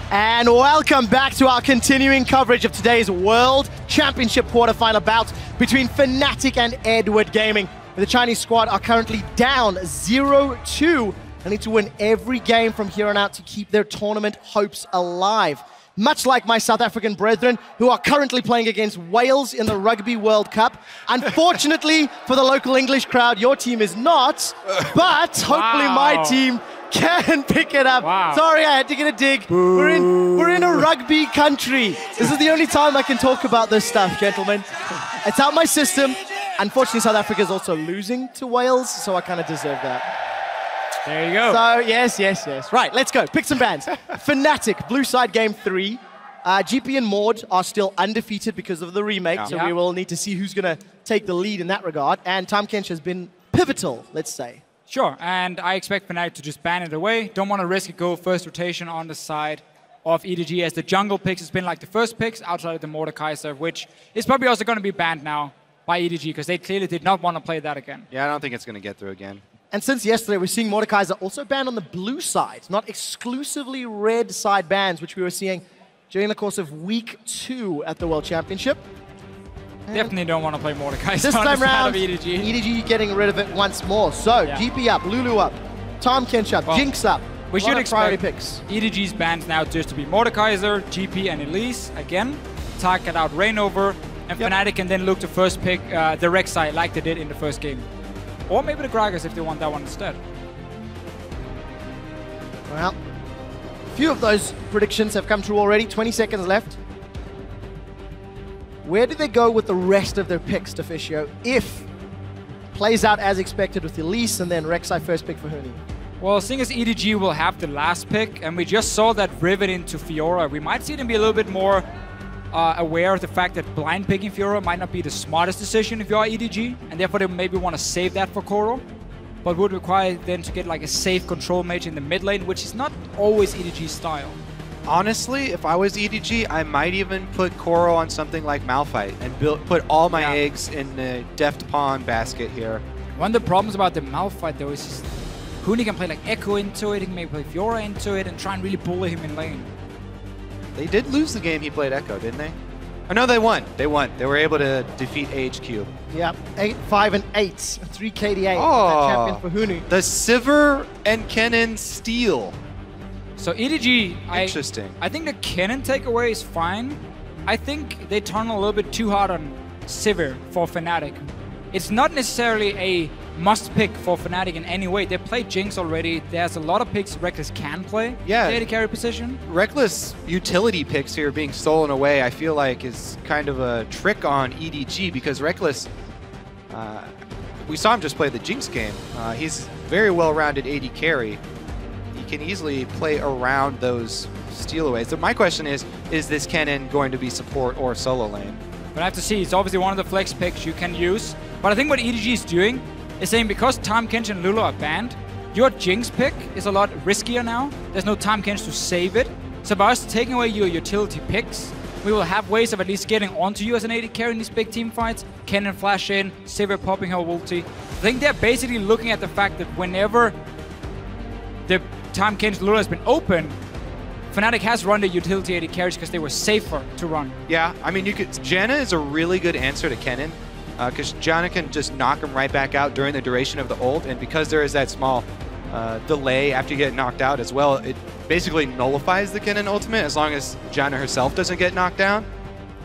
And welcome back to our continuing coverage of today's World Championship quarterfinal bout between Fnatic and Edward Gaming. The Chinese squad are currently down 0-2. They need to win every game from here on out to keep their tournament hopes alive. Much like my South African brethren, who are currently playing against Wales in the Rugby World Cup. Unfortunately, for the local English crowd, your team is not, but hopefully my team can pick it up. Wow. Sorry, I had to get a dig. We're in a rugby country. This is the only time I can talk about this stuff, gentlemen. It's out my system. Unfortunately, South Africa is also losing to Wales, so I kind of deserve that. There you go. So, yes. Right, let's go. Pick some bands. Fnatic, blue side game 3. GP and Maud are still undefeated because of the remake, so we will need to see who's going to take the lead in that regard. And Tom Kench has been pivotal, let's say. Sure, and I expect Fnatic to just ban it away. Don't want to risk it, go first rotation on the side of EDG, as the jungle picks has been like the first picks outside of the Mordekaiser, which is probably also going to be banned now by EDG, because they clearly did not want to play that again. Yeah, I don't think it's going to get through again. And since yesterday, we're seeing Mordekaiser also banned on the blue side, not exclusively red side bans, which we were seeing during the course of week 2 at the World Championship. Definitely don't want to play Mordekaiser This on time the side round, of EDG. EDG getting rid of it once more. So, GP up, Lulu up, Tom Kench up, Jinx up. We should expect picks. EDG's bans now just to be Mordekaiser, GP, and Elise again. Target out Reignover, and Fnatic can then look to first pick the Rek'Sai like they did in the first game. Or maybe the Gragas if they want that one instead. Well, a few of those predictions have come true already. 20 seconds left. Where do they go with the rest of their picks, Deficio, if plays out as expected with Elise and then Rek'Sai first pick for Huni? Well, seeing as EDG will have the last pick, and we just saw that Riven into Fiora, we might see them be a little bit more aware of the fact that blind picking Fiora might not be the smartest decision if you are EDG, and therefore they maybe want to save that for Koro, but would require then to get like a safe control mage in the mid lane, which is not always EDG's style. Honestly, if I was EDG, I might even put Koro on something like Malphite and put all my eggs in the deft pawn basket here. One of the problems about the Malphite though is just Huni can play like Echo into it, he can maybe play Fiora into it and try and really bully him in lane. They did lose the game he played Echo, didn't they? Oh no, they won. They won. They were able to defeat AHQ. Yeah, 8, 5, and 8. 3 KDA. Oh, champion for Huni. The Sivir and Kennen steal. So EDG, Interesting. I think the Kennen takeaway is fine. I think they turn a little bit too hard on Sivir for Fnatic. It's not necessarily a must pick for Fnatic in any way. They play Jinx already. There's a lot of picks Reckless can play. Yeah. The AD carry position. Reckless utility picks here being stolen away, I feel like is kind of a trick on EDG, because Reckless, we saw him just play the Jinx game. He's very well-rounded AD carry. He can easily play around those stealaways. So my question is this Kennen going to be support or solo lane? But I have to see. It's obviously one of the flex picks you can use. But I think what EDG is doing is saying, because Tahm Kench and Lulu are banned, your Jinx pick is a lot riskier now. There's no Tahm Kench to save it. So by us taking away your utility picks, we will have ways of at least getting onto you as an AD carry in these big team fights. Kennen flash in, Sivir popping her ulti. I think they're basically looking at the fact that whenever the Tahm Kench Lulu has been open, Fnatic has run the utility AD carries because they were safer to run. Yeah, I mean, Janna is a really good answer to Kennen, because Janna can just knock him right back out during the duration of the ult, and because there is that small delay after you get knocked out as well, it basically nullifies the Kennen ultimate as long as Janna herself doesn't get knocked down.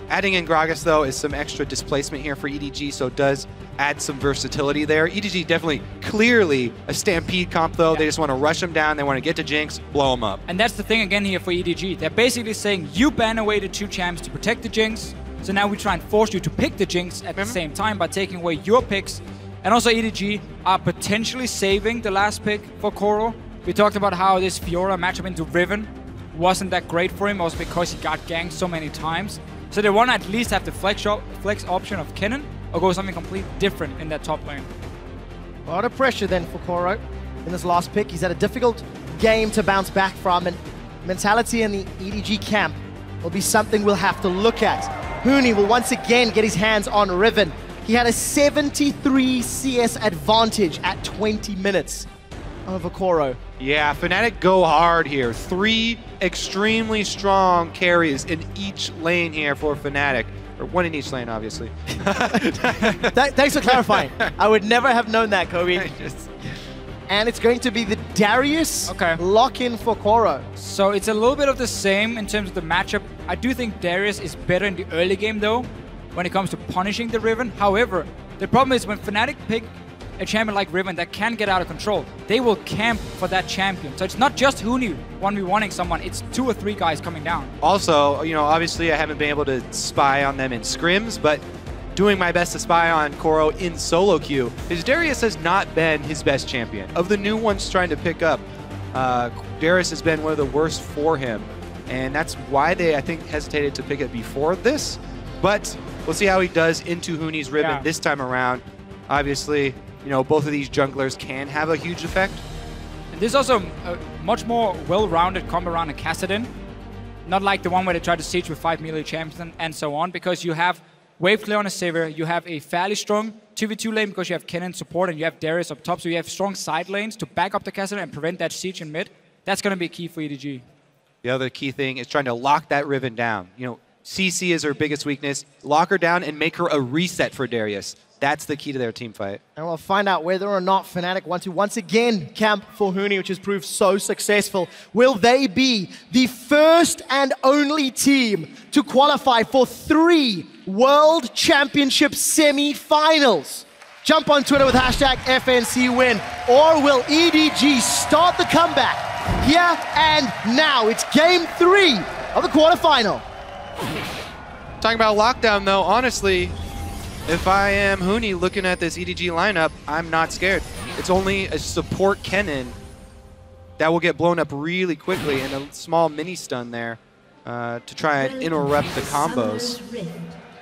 Adding in Gragas, though, is some extra displacement here for EDG, so it does add some versatility there. EDG definitely, clearly a Stampede comp, though. Yeah. They just want to rush him down. They want to get to Jinx, blow him up. And that's the thing again here for EDG. They're basically saying, you ban away the 2 champs to protect the Jinx, so now we try and force you to pick the Jinx at the same time by taking away your picks. And also EDG are potentially saving the last pick for Koro. We talked about how this Fiora matchup into Riven wasn't that great for him, also because he got ganked so many times. So they want to at least have the flex option of Kennen, or go something completely different in that top lane. A lot of pressure then for Koro in this last pick. He's had a difficult game to bounce back from, and mentality in the EDG camp will be something we'll have to look at. Huni will once again get his hands on Riven. He had a 73 CS advantage at 20 minutes. over Koro. Yeah, Fnatic go hard here. 3 extremely strong carries in each lane here for Fnatic. Or 1 in each lane, obviously. Thanks for clarifying. I would never have known that, Kobe. And it's going to be the Darius lock-in for Koro. So it's a little bit of the same in terms of the matchup. I do think Darius is better in the early game, though, when it comes to punishing the Riven. However, the problem is when Fnatic pick a champion like Riven that can get out of control, they will camp for that champion. So it's not just Huni 1v1ing someone, it's 2 or 3 guys coming down. Also, you know, obviously I haven't been able to spy on them in scrims, but doing my best to spy on Koro in solo queue, his Darius has not been his best champion. Of the new ones trying to pick up, Darius has been one of the worst for him. And that's why they, I think, hesitated to pick it before this. But we'll see how he does into Huni's Riven this time around. Obviously, you know, both of these junglers can have a huge effect. And there's also a much more well-rounded combo around a Kassadin. Not like the one where they try to siege with 5 melee champions and so on, because you have wave clear on a Sivir, you have a fairly strong 2v2 lane because you have Kennen support and you have Darius up top, so you have strong side lanes to back up the Kassadin and prevent that siege in mid. That's going to be key for EDG. The other key thing is trying to lock that Riven down. You know, CC is her biggest weakness. Lock her down and make her a reset for Darius. That's the key to their team fight. And we'll find out whether or not Fnatic want to once again camp for Huni, which has proved so successful. Will they be the first and only team to qualify for 3 World Championship semi-finals? Jump on Twitter with hashtag FNCWin. Or will EDG start the comeback here and now? It's game 3 of the quarterfinal. Talking about lockdown, though, honestly, if I am Huni looking at this EDG lineup, I'm not scared. It's only a support Kennen that will get blown up really quickly and a small mini stun there to try and interrupt the combos.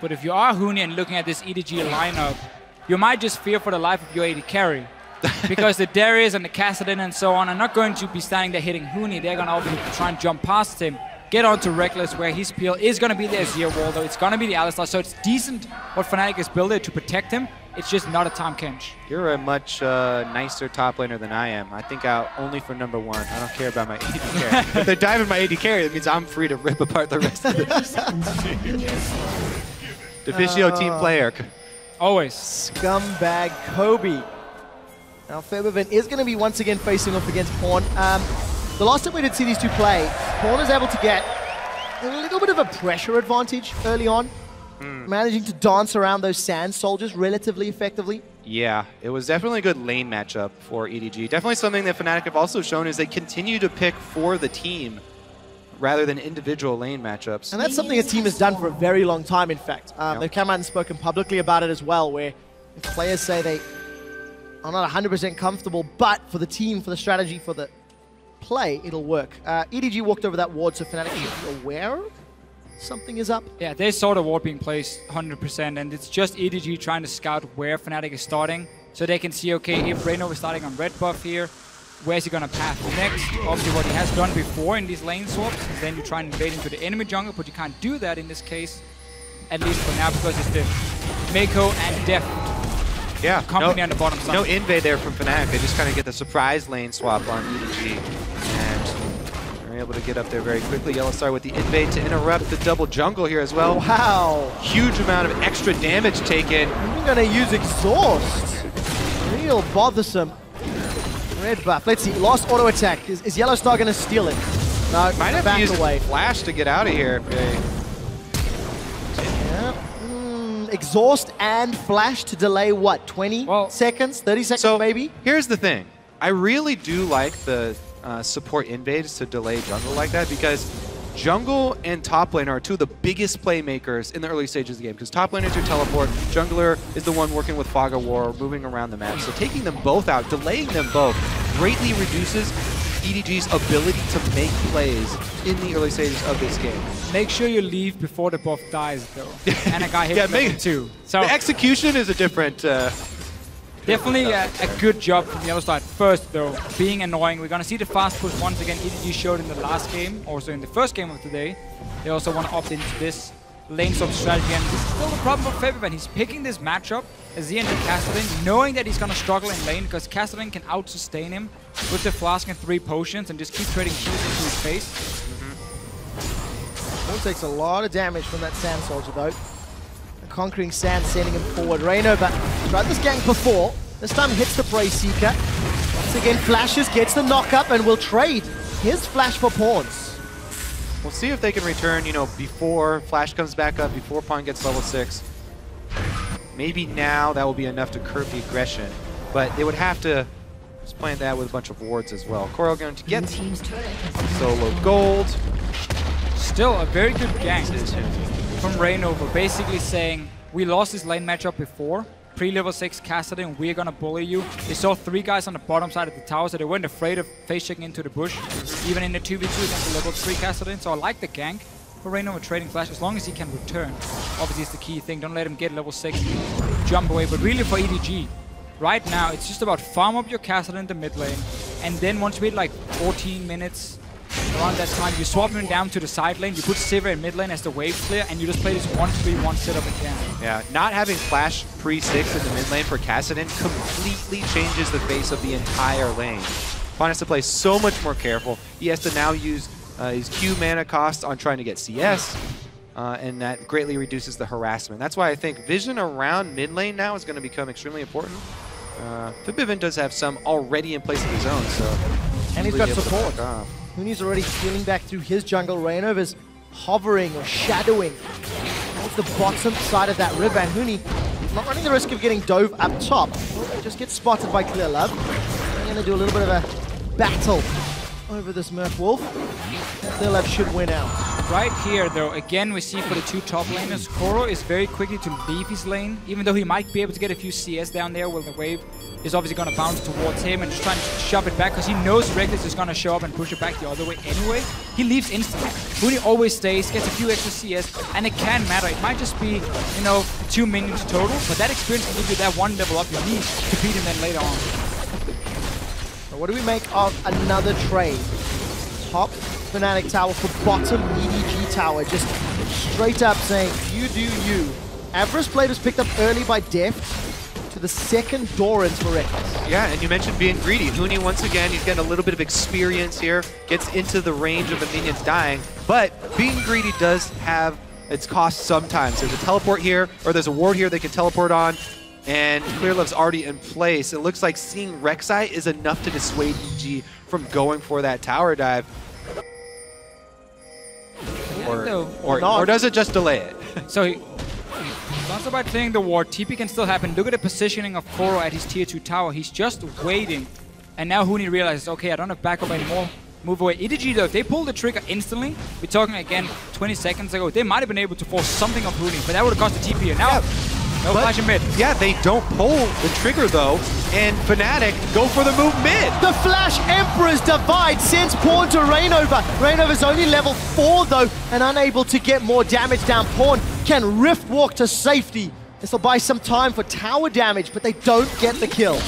But if you are Huni and looking at this EDG lineup, you might just fear for the life of your AD carry. Because the Darius and the Kassadin and so on are not going to be standing there hitting Huni. They're going to obviously try and jump past him. Get onto Reckless, where his peel is going to be their Azir wall, though. It's going to be the Alistar, so it's decent what Fnatic has built there to protect him. It's just not a Tahm Kench. You're a much nicer top laner than I am. I think out only for number 1. I don't care about my AD carry. If they're diving my AD carry, that means I'm free to rip apart the rest of the Deficio team player. Always. Scumbag Kobe. Now Febiven is going to be once again facing off against Pawn. The last time we did see these two play, Pawn is able to get a little bit of a pressure advantage early on, managing to dance around those sand soldiers relatively effectively. Yeah, it was definitely a good lane matchup for EDG. Definitely something that Fnatic have also shown is they continue to pick for the team rather than individual lane matchups. And that's something a team has done for a very long time, in fact. They've come out and spoken publicly about it as well, where if players say they are not 100% comfortable, but for the team, for the strategy, for the play, it'll work. EDG walked over that ward, so Fnatic should be aware something is up. Yeah, they saw the ward being placed 100%, and it's just EDG trying to scout where Fnatic is starting, so they can see, okay, if Reino is starting on red buff here, where's he going to path next? Obviously, what he has done before in these lane swaps is then you try and invade into the enemy jungle, but you can't do that in this case, at least for now, because it's the Mako and Deft. Yeah, company on the bottom side. No invade there from Fnatic. They just kind of get the surprise lane swap on EDG. And they're able to get up there very quickly. Yellowstar with the invade to interrupt the double jungle here as well. Wow. Huge amount of extra damage taken. We're going to use exhaust. Real bothersome. Red buff. Let's see. Lost auto attack. Is Yellowstar going to steal it? No, might have to use away. Flash to get out of here. Exhaust and flash to delay what, 20 seconds, 30 seconds maybe? Here's the thing. I really do like the support invades to delay jungle like that, because jungle and top lane are 2 of the biggest playmakers in the early stages of the game, because top lane is your teleport, jungler is the one working with Fog of War, moving around the map. So taking them both out, delaying them both, greatly reduces EDG's ability to make plays in the early stages of this game. Make sure you leave before the buff dies, though. And a guy hits level 2. So the execution is a different... definitely a good job from Yellowstar at first, though. Being annoying. We're going to see the fast push once again. EDG showed in the last game, also in the first game of today. They also want to opt into this. lane swap strategy, and this is still the problem for Febiven. He's picking this matchup as he enters Cassidy, knowing that he's gonna struggle in lane because Cassidy can out-sustain him with the flask and 3 potions and just keep trading kills into his face. Pawn takes a lot of damage from that Sand Soldier though. The Conquering Sand sending him forward. Reignover tried this gank before. This time hits the Prey Seeker. Once again flashes, gets the knock up, and will trade his flash for pawns. We'll see if they can return, you know, before Flash comes back up, before Pawn gets level 6. Maybe now that will be enough to curb the aggression, but they would have to just plant that with a bunch of wards as well. Coral going to get solo gold. Still a very good gank from Reignover, basically saying, we lost this lane matchup before, pre-level 6 Cassidy, and we're gonna bully you. They saw 3 guys on the bottom side of the tower, so they weren't afraid of face-checking into the bush, even in the 2v2 against the level 3 Cassidy. So I like the gank for Reignover trading flash, as long as he can return. Obviously it's the key thing, don't let him get level 6, jump away. But really for EDG, right now it's just about farm up your Cassidy in the mid lane, and then once we hit like 14 minutes, around that time, you swap him down to the side lane, you put Sivir in mid lane as the wave clear, and you just play this 1-3-1 setup again. Yeah, not having flash pre-6 in the mid lane for Kassadin completely changes the face of the entire lane. Pawn has to play so much more careful. He has to now use his Q mana cost on trying to get CS, and that greatly reduces the harassment. That's why I think vision around mid lane now is going to become extremely important. Febiven does have some already in place of his own, so... And he's got support. Huni's already peeling back through his jungle. Reignover's hovering or shadowing towards the bottom side of that river, and Huni not running the risk of getting dove up top. He just gets spotted by Clear Love. They're going to do a little bit of a battle over this Merc Wolf. Clear Love should win out. Right here, though, again, we see for the 2 top laners, Koro is very quickly to leave his lane, even though he might be able to get a few CS down there while the wave is obviously going to bounce towards him and just trying to shove it back because he knows Reckless is going to show up and push it back the other way anyway. He leaves instantly. Huni always stays, gets a few extra CS, and it can matter. It might just be, you know, 2 minions total, but that experience can give you that 1 level up you need to beat him then later on. So what do we make of another trade? Top Fnatic tower for bottom EDG tower, just straight up saying, you do you. Avarice Blade was picked up early by Deft to the second Dorans for Reckless. Yeah, and you mentioned being greedy. Huni, once again, he's getting a little bit of experience here, gets into the range of the minions dying, but being greedy does have its cost sometimes. There's a teleport here, or there's a ward here they can teleport on, and Clear Love's already in place. It looks like seeing Rek'Sai is enough to dissuade EG from going for that tower dive. Or does it just delay it? So it's not about playing the ward. TP can still happen. Look at the positioning of Koro at his tier 2 tower. He's just waiting. And now Huni realizes, okay, I don't have backup anymore. Move away. EDG, though, if they pull the trigger instantly, we're talking again 20 seconds ago, they might have been able to force something of Huni, but that would have cost the TP. And now, no flash in mid. Yeah, they don't pull the trigger, though, and Fnatic go for the move mid. The Flash Emperor's Divide sends Pawn to Reignover. Reignover's only level 4, though, and unable to get more damage down. Pawn can Rift Walk to safety. This will buy some time for tower damage, but they don't get the kill.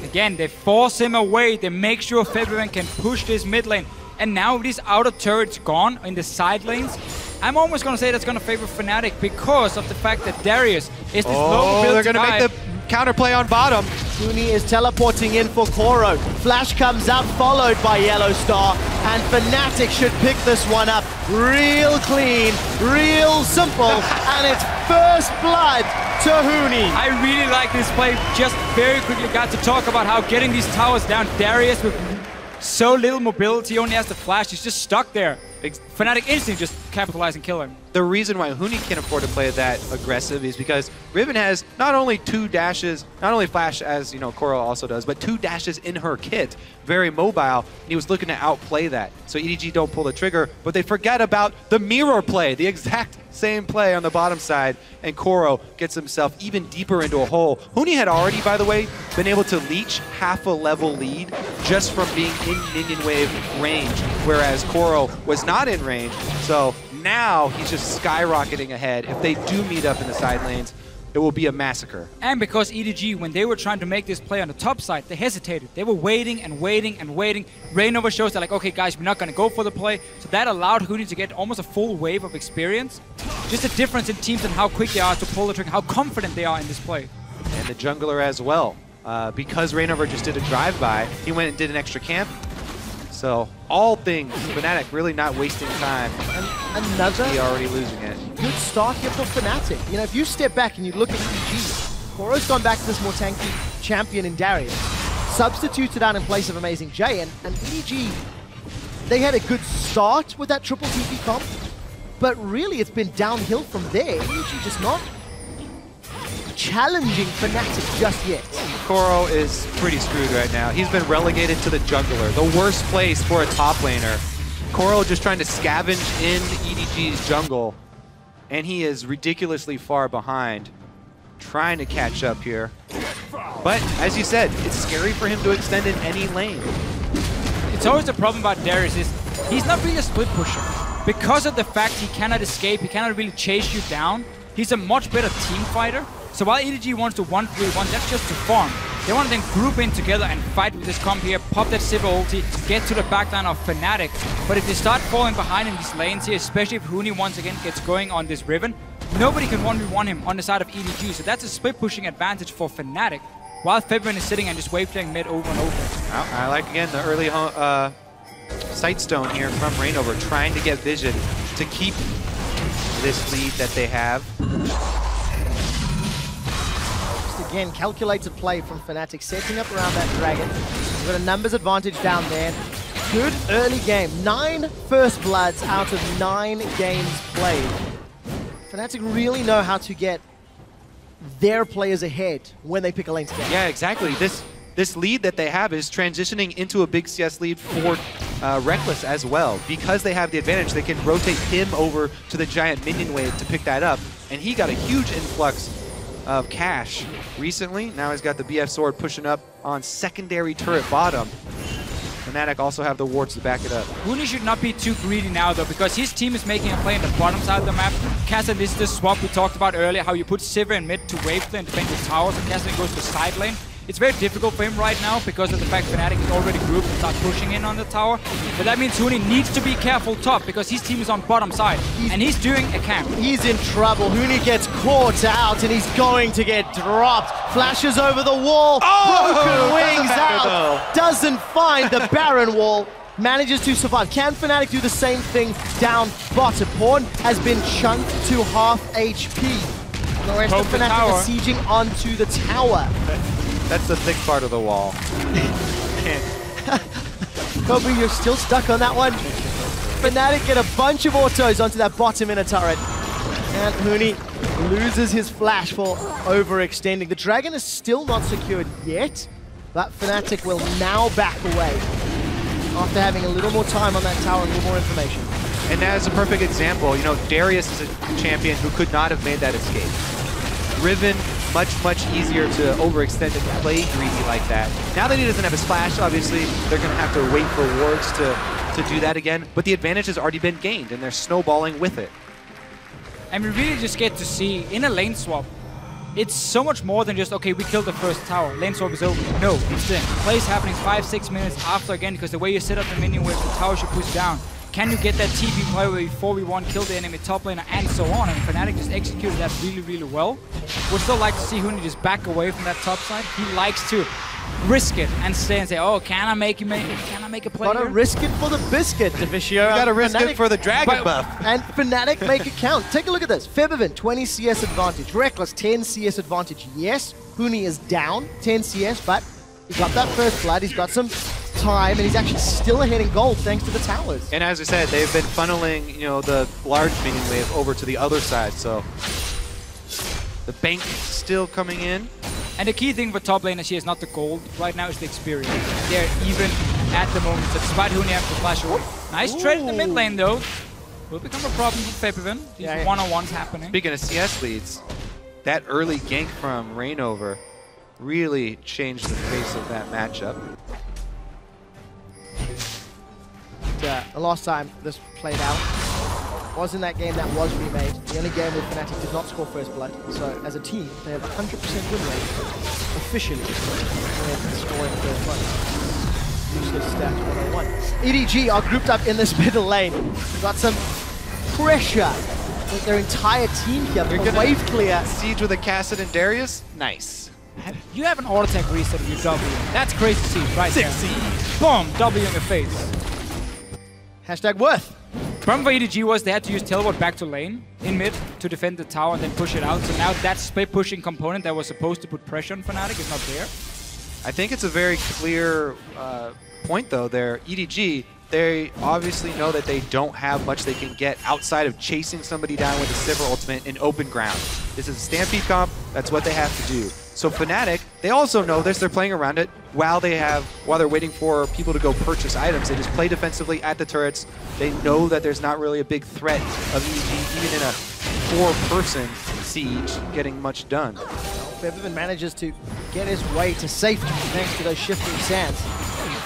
Again, they force him away. They make sure Febiven can push this mid lane. And now with these outer turrets gone in the side lanes, I'm almost going to say that's going to favor Fnatic because of the fact that Darius is this low mobility they're going to make the counterplay on bottom. Huni is teleporting in for Koro. Flash comes out, followed by Yellow Star, and Fnatic should pick this one up real clean, real simple, and it's first blood to Huni. I really like this play. Just very quickly got to talk about how getting these towers down, Darius with so little mobility, only has the flash, he's just stuck there. Fnatic instantly just capitalize and kill him. The reason why Huni can't afford to play that aggressive is because Riven has not only 2 dashes, not only flash as, you know, Koro also does, but 2 dashes in her kit. Very mobile, and he was looking to outplay that. So EDG don't pull the trigger, but they forget about the mirror play, the exact same play on the bottom side, and Koro gets himself even deeper into a hole. Huni had already, by the way, been able to leech half a level lead just from being in minion wave range, whereas Koro was not in range. So now he's just skyrocketing ahead. If they do meet up in the side lanes, it will be a massacre. And because EDG, when they were trying to make this play on the top side, they hesitated. They were waiting and waiting and waiting. Reignover shows they're like, okay guys, we're not going to go for the play. So that allowed Huni to get almost a full wave of experience. just a difference in teams and how quick they are to pull the trigger, how confident they are in this play. And the jungler as well. Because Reignover just did a drive-by, he went and did an extra camp. So all things, Fnatic really not wasting time. And another He already losing it. good start here for Fnatic. You know, if you step back and you look at EDG, Koro's gone back to this more tanky champion in Darius, substituted out in place of Amazing J, and EDG, they had a good start with that triple TP comp, but really it's been downhill from there. EDG just not challenging Fnatic just yet. Koro is pretty screwed right now. He's been relegated to the jungler, the worst place for a top laner. Koro just trying to scavenge in EDG's jungle, and he is ridiculously far behind, trying to catch up here. But as you said, it's scary for him to extend in any lane. It's always the problem about Darius is he's not really a split pusher. Because of the fact he cannot escape, he cannot really chase you down, he's a much better team fighter. So while EDG wants to 1-3-1, that's just to farm. They want to then group in together and fight with this comp here, pop that Sivir ulti, get to the backline of Fnatic. But if they start falling behind in these lanes here, especially if Huni once again gets going on this Riven, nobody can 1v1 him on the side of EDG. So that's a split pushing advantage for Fnatic, while Febiven is sitting and just wave playing mid over and over. Well, I like, again, the early Sightstone here from Reignover, trying to get vision to keep this lead that they have. Again, calculated play from Fnatic, setting up around that dragon. We've got a numbers advantage down there. Good early game. 9 first bloods out of 9 games played. Fnatic really know how to get their players ahead when they pick a lane together. Yeah, exactly. This lead that they have is transitioning into a big CS lead for Reckless as well. Because they have the advantage, they can rotate him over to the giant minion wave to pick that up. And he got a huge influx of cash recently. Now he's got the BF sword pushing up on secondary turret bottom. Fnatic also have the wards to back it up. Huni should not be too greedy now though, because his team is making a play in the bottom side of the map. Kassadin is the swap we talked about earlier, how you put Sivir in mid to wave and defend your towers, and Kassadin goes to side lane. It's very difficult for him right now because of the fact Fnatic is already grouped and start pushing in on the tower. But that means Huni needs to be careful top because his team is on bottom side and he's doing a camp. He's in trouble. Huni gets caught out and he's going to get dropped. Flashes over the wall. Broken wings out. Doesn't find the Baron wall. Manages to survive. Can Fnatic do the same thing down bottom? Pawn has been chunked to half HP. And the rest of Fnatic are sieging onto the tower. That's the thick part of the wall. Kobe, you're still stuck on that one. Fnatic get a bunch of autos onto that bottom inner turret. And Huni loses his flash for overextending. The dragon is still not secured yet, but Fnatic will now back away after having a little more time on that tower and a little more information. And that is a perfect example. You know, Darius is a champion who could not have made that escape. Riven, much easier to overextend and play greedy like that. Now that he doesn't have his flash, obviously, they're going to have to wait for wards to do that again. But the advantage has already been gained, and they're snowballing with it. And we really just get to see, in a lane swap, it's so much more than just, okay, we killed the first tower, lane swap is over. No, it's the play's happening 5-6 minutes after again, because the way you set up the minion where the tower should push down. Can you get that TP play where you 4v1, kill the enemy top laner, and so on? And Fnatic just executed that really well. Would still like to see Huni just back away from that top side. He likes to risk it and stay and say, oh, can I make a play Gotta here? risk it for the biscuit, Devicio. You gotta risk it for the dragon buff. And Fnatic make it count. Take a look at this. Febiven, 20 CS advantage. Reckless, 10 CS advantage. Yes, Huni is down 10 CS, but he got that first blood. He's got some time, and he's actually still ahead in gold thanks to the towers. And as I said, they've been funneling, you know, the large minion wave over to the other side, so the bank still coming in. And the key thing for top laners here is not the gold right now, is the experience. They're even at the moment, so despite Huni having to flash away. Nice trade in the mid lane though. Will become a problem for Febiven. These one-on-ones happening. Speaking of CS leads, that early gank from Reignover really changed the face of that matchup. The last time this played out was in that game that was remade. The only game where Fnatic did not score first blood. So as a team, they have 100% win rate officially when scoring first blood. Useless stat 101. EDG are grouped up in this middle lane. We've got some pressure their entire team here. They're A gonna wave clear. Siege with a Cassid and Darius. Nice. You have an auto attack reset of your W. That's crazy to see right there. Siege. Boom, W in your face. Hashtag worth. Problem for EDG was they had to use teleport back to lane in mid to defend the tower and then push it out. So now that split pushing component that was supposed to put pressure on Fnatic is not there. I think it's a very clear point though there. EDG, they obviously know that they don't have much they can get outside of chasing somebody down with a Sivir ultimate in open ground. This is a Stampede comp, that's what they have to do. So Fnatic, they also know this, they're playing around it while they're waiting for people to go purchase items. They just play defensively at the turrets. They know that there's not really a big threat of EDG, even in a 4-person siege, getting much done. Febiven manages to get his way to safety thanks to those shifting sands.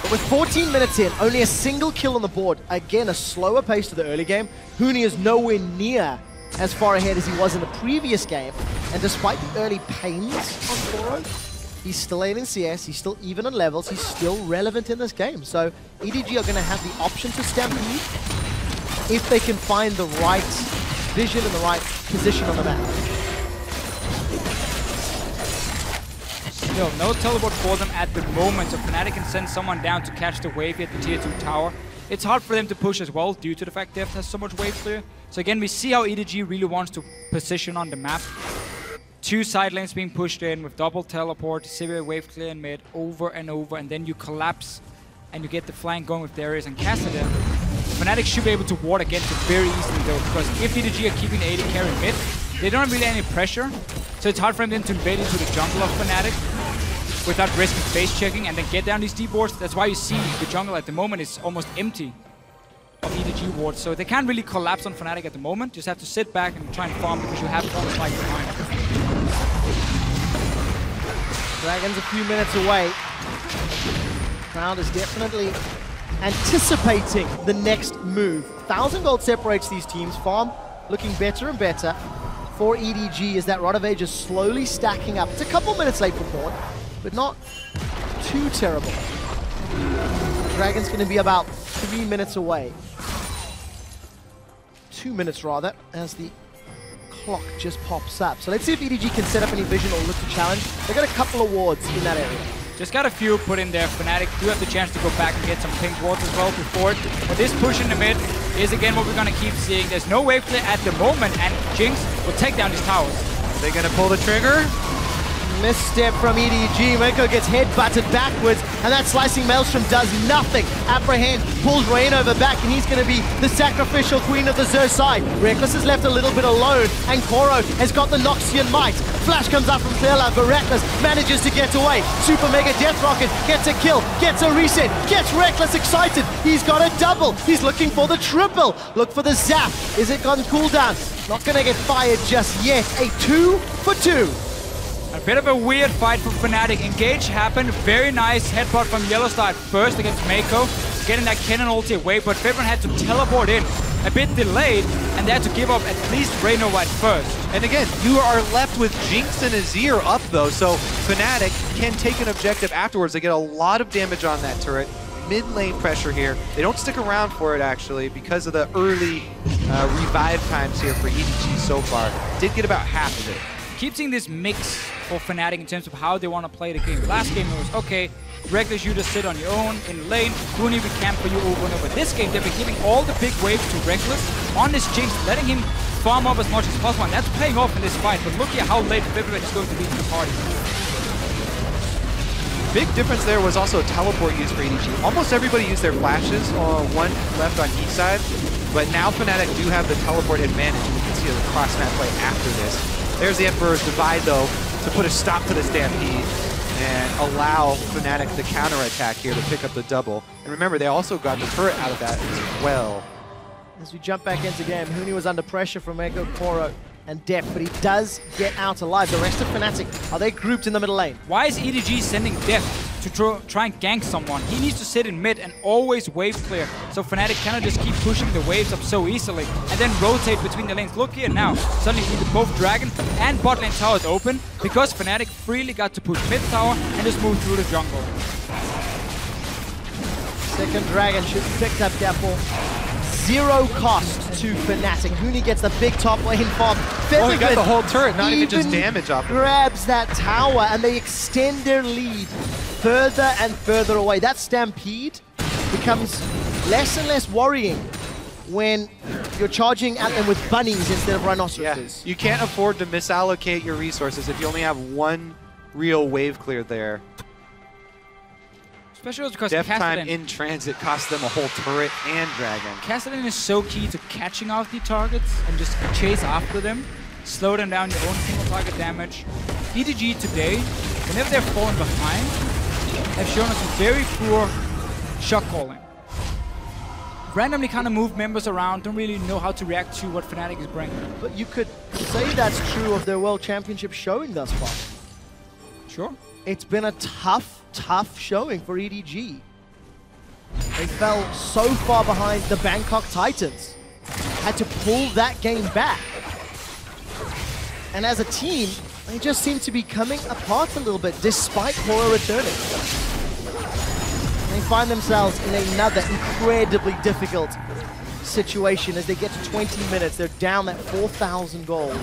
But with 14 minutes in, only a single kill on the board. Again, a slower pace to the early game. Huni is nowhere near as far ahead as he was in the previous game. And despite the early pains on Koro, he's still late in CS, he's still even on levels, he's still relevant in this game. So EDG are going to have the option to Stampede if they can find the right vision and the right position on the map. Still, no teleport for them at the moment, so Fnatic can send someone down to catch the wave at the tier 2 tower. It's hard for them to push as well due to the fact Deft has so much wave clear. So again, we see how EDG really wants to position on the map. 2 side lanes being pushed in with double teleport, Sivir wave clear in mid, over and over, and then you collapse and you get the flank going with Darius and Cassidin. Fnatic should be able to ward against it very easily though, because if EDG are keeping the AD carry mid, they don't have really any pressure, so it's hard for them to invade into the jungle of Fnatic without risking face checking and then get down these deep wards. That's why you see the jungle at the moment is almost empty of EDG wards, so they can't really collapse on Fnatic at the moment. Just have to sit back and try and farm because you have one spike behind. Dragon's a few minutes away. Crowd is definitely anticipating the next move. 1,000 gold separates these teams. Farm looking better and better for EDG as that Rod of Age is slowly stacking up. It's a couple minutes late for board, but not too terrible. Dragon's going to be about 3 minutes away. 2 minutes rather, as the clock just pops up. So let's see if EDG can set up any vision or look to challenge. They've got a couple of wards in that area. Just got a few put in there. Fnatic do have the chance to go back and get some pink wards as well before it. But this push in the mid is again what we're going to keep seeing. There's no wave clear at the moment, and Jinx will take down these towers. Are they going to pull the trigger? Misstep from EDG. Mako gets head-butted backwards, and that Slicing Maelstrom does nothing. Apprehend pulls Reignover back, and he's going to be the sacrificial queen of the Xur side. Rekkles is left a little bit alone, and Koro has got the Noxian Might. Flash comes up from Clearlove, but Rekkles manages to get away. Super Mega Death Rocket gets a kill, gets a reset, gets Rekkles excited. He's got a double. He's looking for the triple. Look for the zap. Is it on cooldown? Not going to get fired just yet. A 2 for 2. A bit of a weird fight for Fnatic. Engage happened. Very nice headbutt from Yellowstar at first against Mako. Getting that cannon ulti away, but Febiven had to teleport in. A bit delayed, and they had to give up at least Reignover at first. And again, you are left with Jinx and Azir up though, so Fnatic can take an objective afterwards. They get a lot of damage on that turret. Mid lane pressure here. They don't stick around for it actually because of the early revive times here for EDG so far. Did get about half of it. Keep seeing this mix for Fnatic in terms of how they want to play the game. Last game it was, okay, Rekkles, you just sit on your own in lane, Huni, we camp for you over and over. This game, they've been giving all the big waves to Rekkles on this Jinx, letting him farm up as much as possible, and that's paying off in this fight. But look at how late Febiven is going to be to the party. Big difference there was also a teleport used for EDG. Almost everybody used their flashes, one left on each side, but now Fnatic do have the teleport advantage, and you can see the cross-map play after this. There's the Emperor's Divide, though, to put a stop to the Stampede and allow Fnatic the counter-attack here to pick up the double. And remember, they also got the turret out of that as well. As we jump back into game, Huni was under pressure from Mako, Koro, and Deft, but he does get out alive. The rest of Fnatic, are they grouped in the middle lane? Why is EDG sending Deft to try and gank someone? He needs to sit in mid and always wave clear, so Fnatic cannot just keep pushing the waves up so easily and then rotate between the lanes. Look here now, suddenly we see both Dragon and bot lane towers open because Fnatic freely got to push mid tower and just move through the jungle. Second Dragon should be picked up, careful. zero cost to Fnatic. Huni gets the big top lane farm. Oh, he got the whole turret, not even just damage off of it. Grabs that tower, and they extend their lead further and further away. That Stampede becomes less and less worrying when you're charging at them with bunnies instead of rhinoceroses. Yeah. You can't afford to misallocate your resources if you only have one real wave clear there. Especially because Death time Kassadin in transit costs them a whole turret and dragon. Kassadin is so key to catching off the targets and just chase after them, slow them down your own single target damage. EDG today, whenever they're falling behind, have shown us some very poor shot calling. Randomly kind of move members around, don't really know how to react to what Fnatic is bringing. But you could say that's true of their World Championship showing thus far. Sure. It's been a tough showing for EDG. They fell so far behind the Bangkok Titans. Had to pull that game back. And as a team, they just seem to be coming apart a little bit, despite Hora returning. They find themselves in another incredibly difficult situation as they get to 20 minutes. They're down that 4,000 gold. And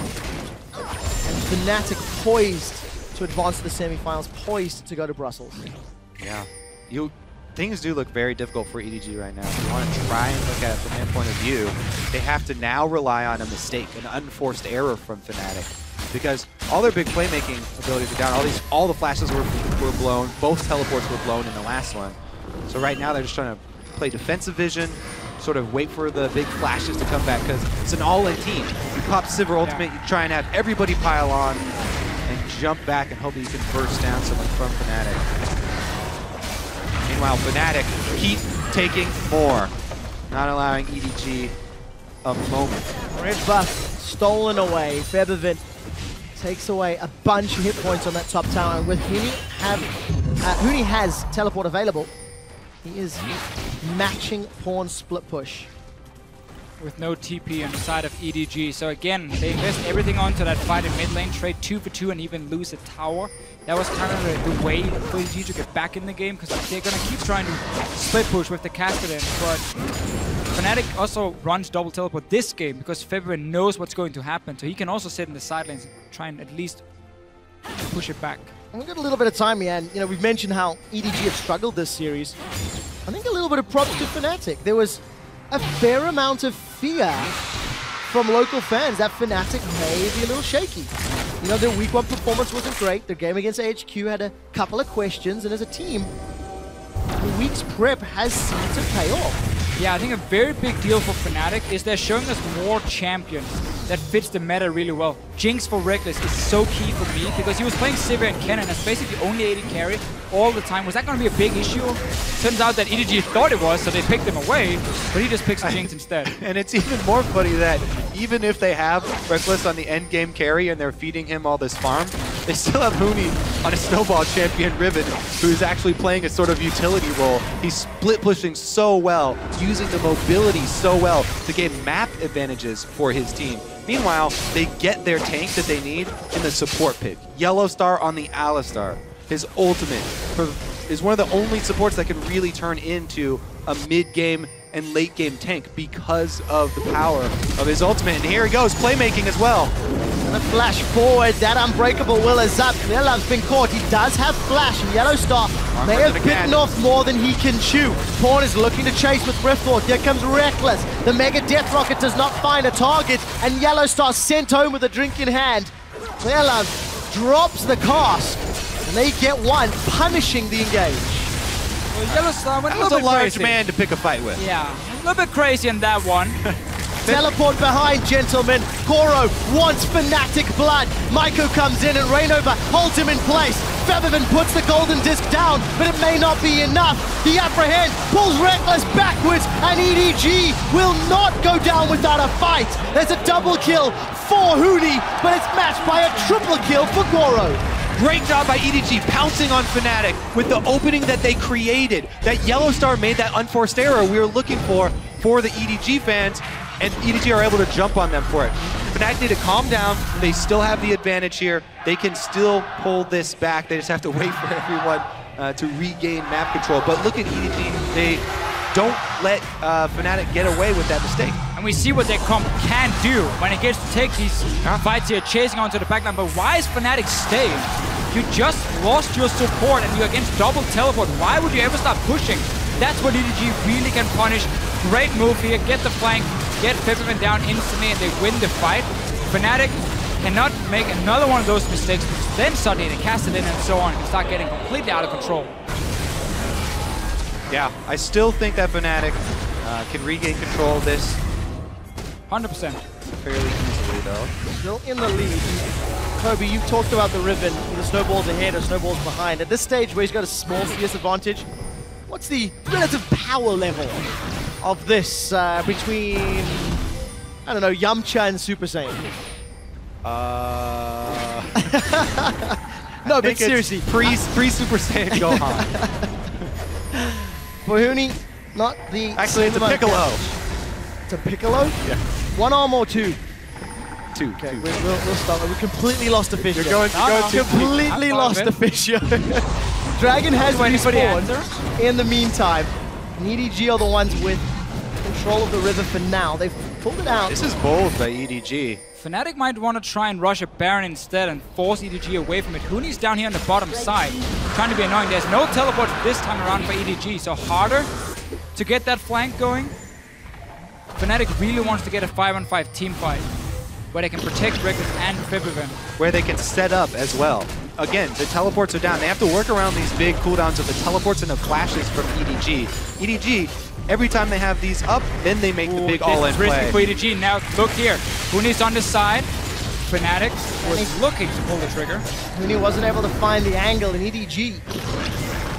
Fnatic poised to advance to the semifinals, poised to go to Brussels. Yeah. Things do look very difficult for EDG right now. If you want to try and look at it from their point of view, they have to now rely on a mistake, an unforced error from Fnatic. Because all their big playmaking abilities are down. All the flashes were blown. Both teleports were blown in the last one. So right now they're just trying to play defensive vision, sort of wait for the big flashes to come back, because it's an all-in team. You pop Sivir ultimate, you try and have everybody pile on, and jump back and hope that you can burst down someone from Fnatic. Meanwhile, Fnatic keep taking more, not allowing EDG a moment. Red buff stolen away. Febiven takes away a bunch of hit points on that top tower. And with Huni has teleport available, he is matching Pawn split push. With no TP on the side of EDG. So again, they invest everything onto that fight in mid lane, trade 2 for 2 and even lose a tower. That was kind of the way for EDG to get back in the game, because they're going to keep trying to split push with the Kassadin. But Fnatic also runs double teleport this game because Febiven knows what's going to happen. So he can also sit in the side lanes and try and at least push it back. And we've got a little bit of time here, and we've mentioned how EDG have struggled this series. I think a little bit of props to Fnatic. There was a fair amount of fear from local fans that Fnatic may be a little shaky. Their week 1 performance wasn't great. Their game against HQ had a couple of questions, and as a team, the week's prep has seemed to pay off. Yeah, I think a very big deal for Fnatic is they're showing us more champions that fits the meta really well. Jinx for Reckless is so key for me because he was playing Sivir and Kennen as basically only AD carry all the time. Was that going to be a big issue? Turns out that EDG thought it was, so they picked him away, but he just picks Jinx instead. And it's even more funny that even if they have Reckless on the end game carry and they're feeding him all this farm, they still have Huni on a snowball champion Riven, who's actually playing a sort of utility role. He's split pushing so well, using the mobility so well to gain map advantages for his team. Meanwhile, they get their tank that they need in the support pick. Yellow Star on the Alistar. His ultimate is one of the only supports that can really turn into a mid-game and late-game tank because of the power of his ultimate. And here he goes, playmaking as well. And a flash forward, that unbreakable will is up. Mila's been caught. He does have flash. Yellow Star may have bitten off more than he can chew. Pawn is looking to chase with Riftwalk. Here comes Reckless. The Mega Death Rocket does not find a target, and Yellow Star sent home with a drink in hand. Mila drops the cast, and they get one, punishing the engage. Well, Yellow Star went That was a large crazy. man to pick a fight with. Yeah, a little bit crazy in that one. Teleport behind, gentlemen. Koro wants Fnatic blood. Maiko comes in and Rainover holds him in place. Febiven puts the golden disc down, but it may not be enough. The upper hand pulls Reckless backwards, and EDG will not go down without a fight. There's a double kill for Huni, but it's matched by a triple kill for Koro. Great job by EDG pouncing on Fnatic with the opening that they created. That Yellow Star made that unforced error we were looking for the EDG fans, and EDG are able to jump on them for it. Fnatic need to calm down. They still have the advantage here. They can still pull this back. They just have to wait for everyone to regain map control. But look at EDG. They don't let Fnatic get away with that mistake. And we see what their comp can do when it gets to take these fights here, chasing onto the backline. But why is Fnatic staying? You just lost your support and you're against double teleport. Why would you ever start pushing? That's what EDG really can punish. Great move here, get the flank, get Febiven down instantly, and they win the fight. Fnatic cannot make another one of those mistakes, because then suddenly they cast it in and so on, and start getting completely out of control. Yeah, I still think that Fnatic can regain control of this 100%. fairly easily, though. Still in the lead. Kobe, you talked about the Riven, the snowballs ahead or snowballs behind. At this stage where he's got a small CS advantage, what's the relative power level of this between, I don't know, Yamcha and Super Saiyan? No, but seriously. Pre-Super Saiyan Gohan. For Huni, not the... Actually, it's a Piccolo. It's a Piccolo? Yeah. One arm or two? Two. Okay, we'll stop. We completely lost the fish. You're going too completely lost the fish. Dragon has respawned in the meantime. And EDG are the ones with control of the river for now. They've pulled it out. This is bold by EDG. Fnatic might want to try and rush a Baron instead and force EDG away from it. Huni's down here on the bottom side, trying to be annoying. There's no teleport this time around for EDG, so harder to get that flank going. Fnatic really wants to get a 5-on-5 team fight, where they can protect Reckless and Febiven. Where they can set up as well. Again, the teleports are down. They have to work around these big cooldowns of the teleports and the flashes from EDG. EDG, every time they have these up, then they make the big all-in play. Risky for EDG. Now, look here. Huni's on the side. Fnatic was looking to pull the trigger. Huni wasn't able to find the angle in EDG.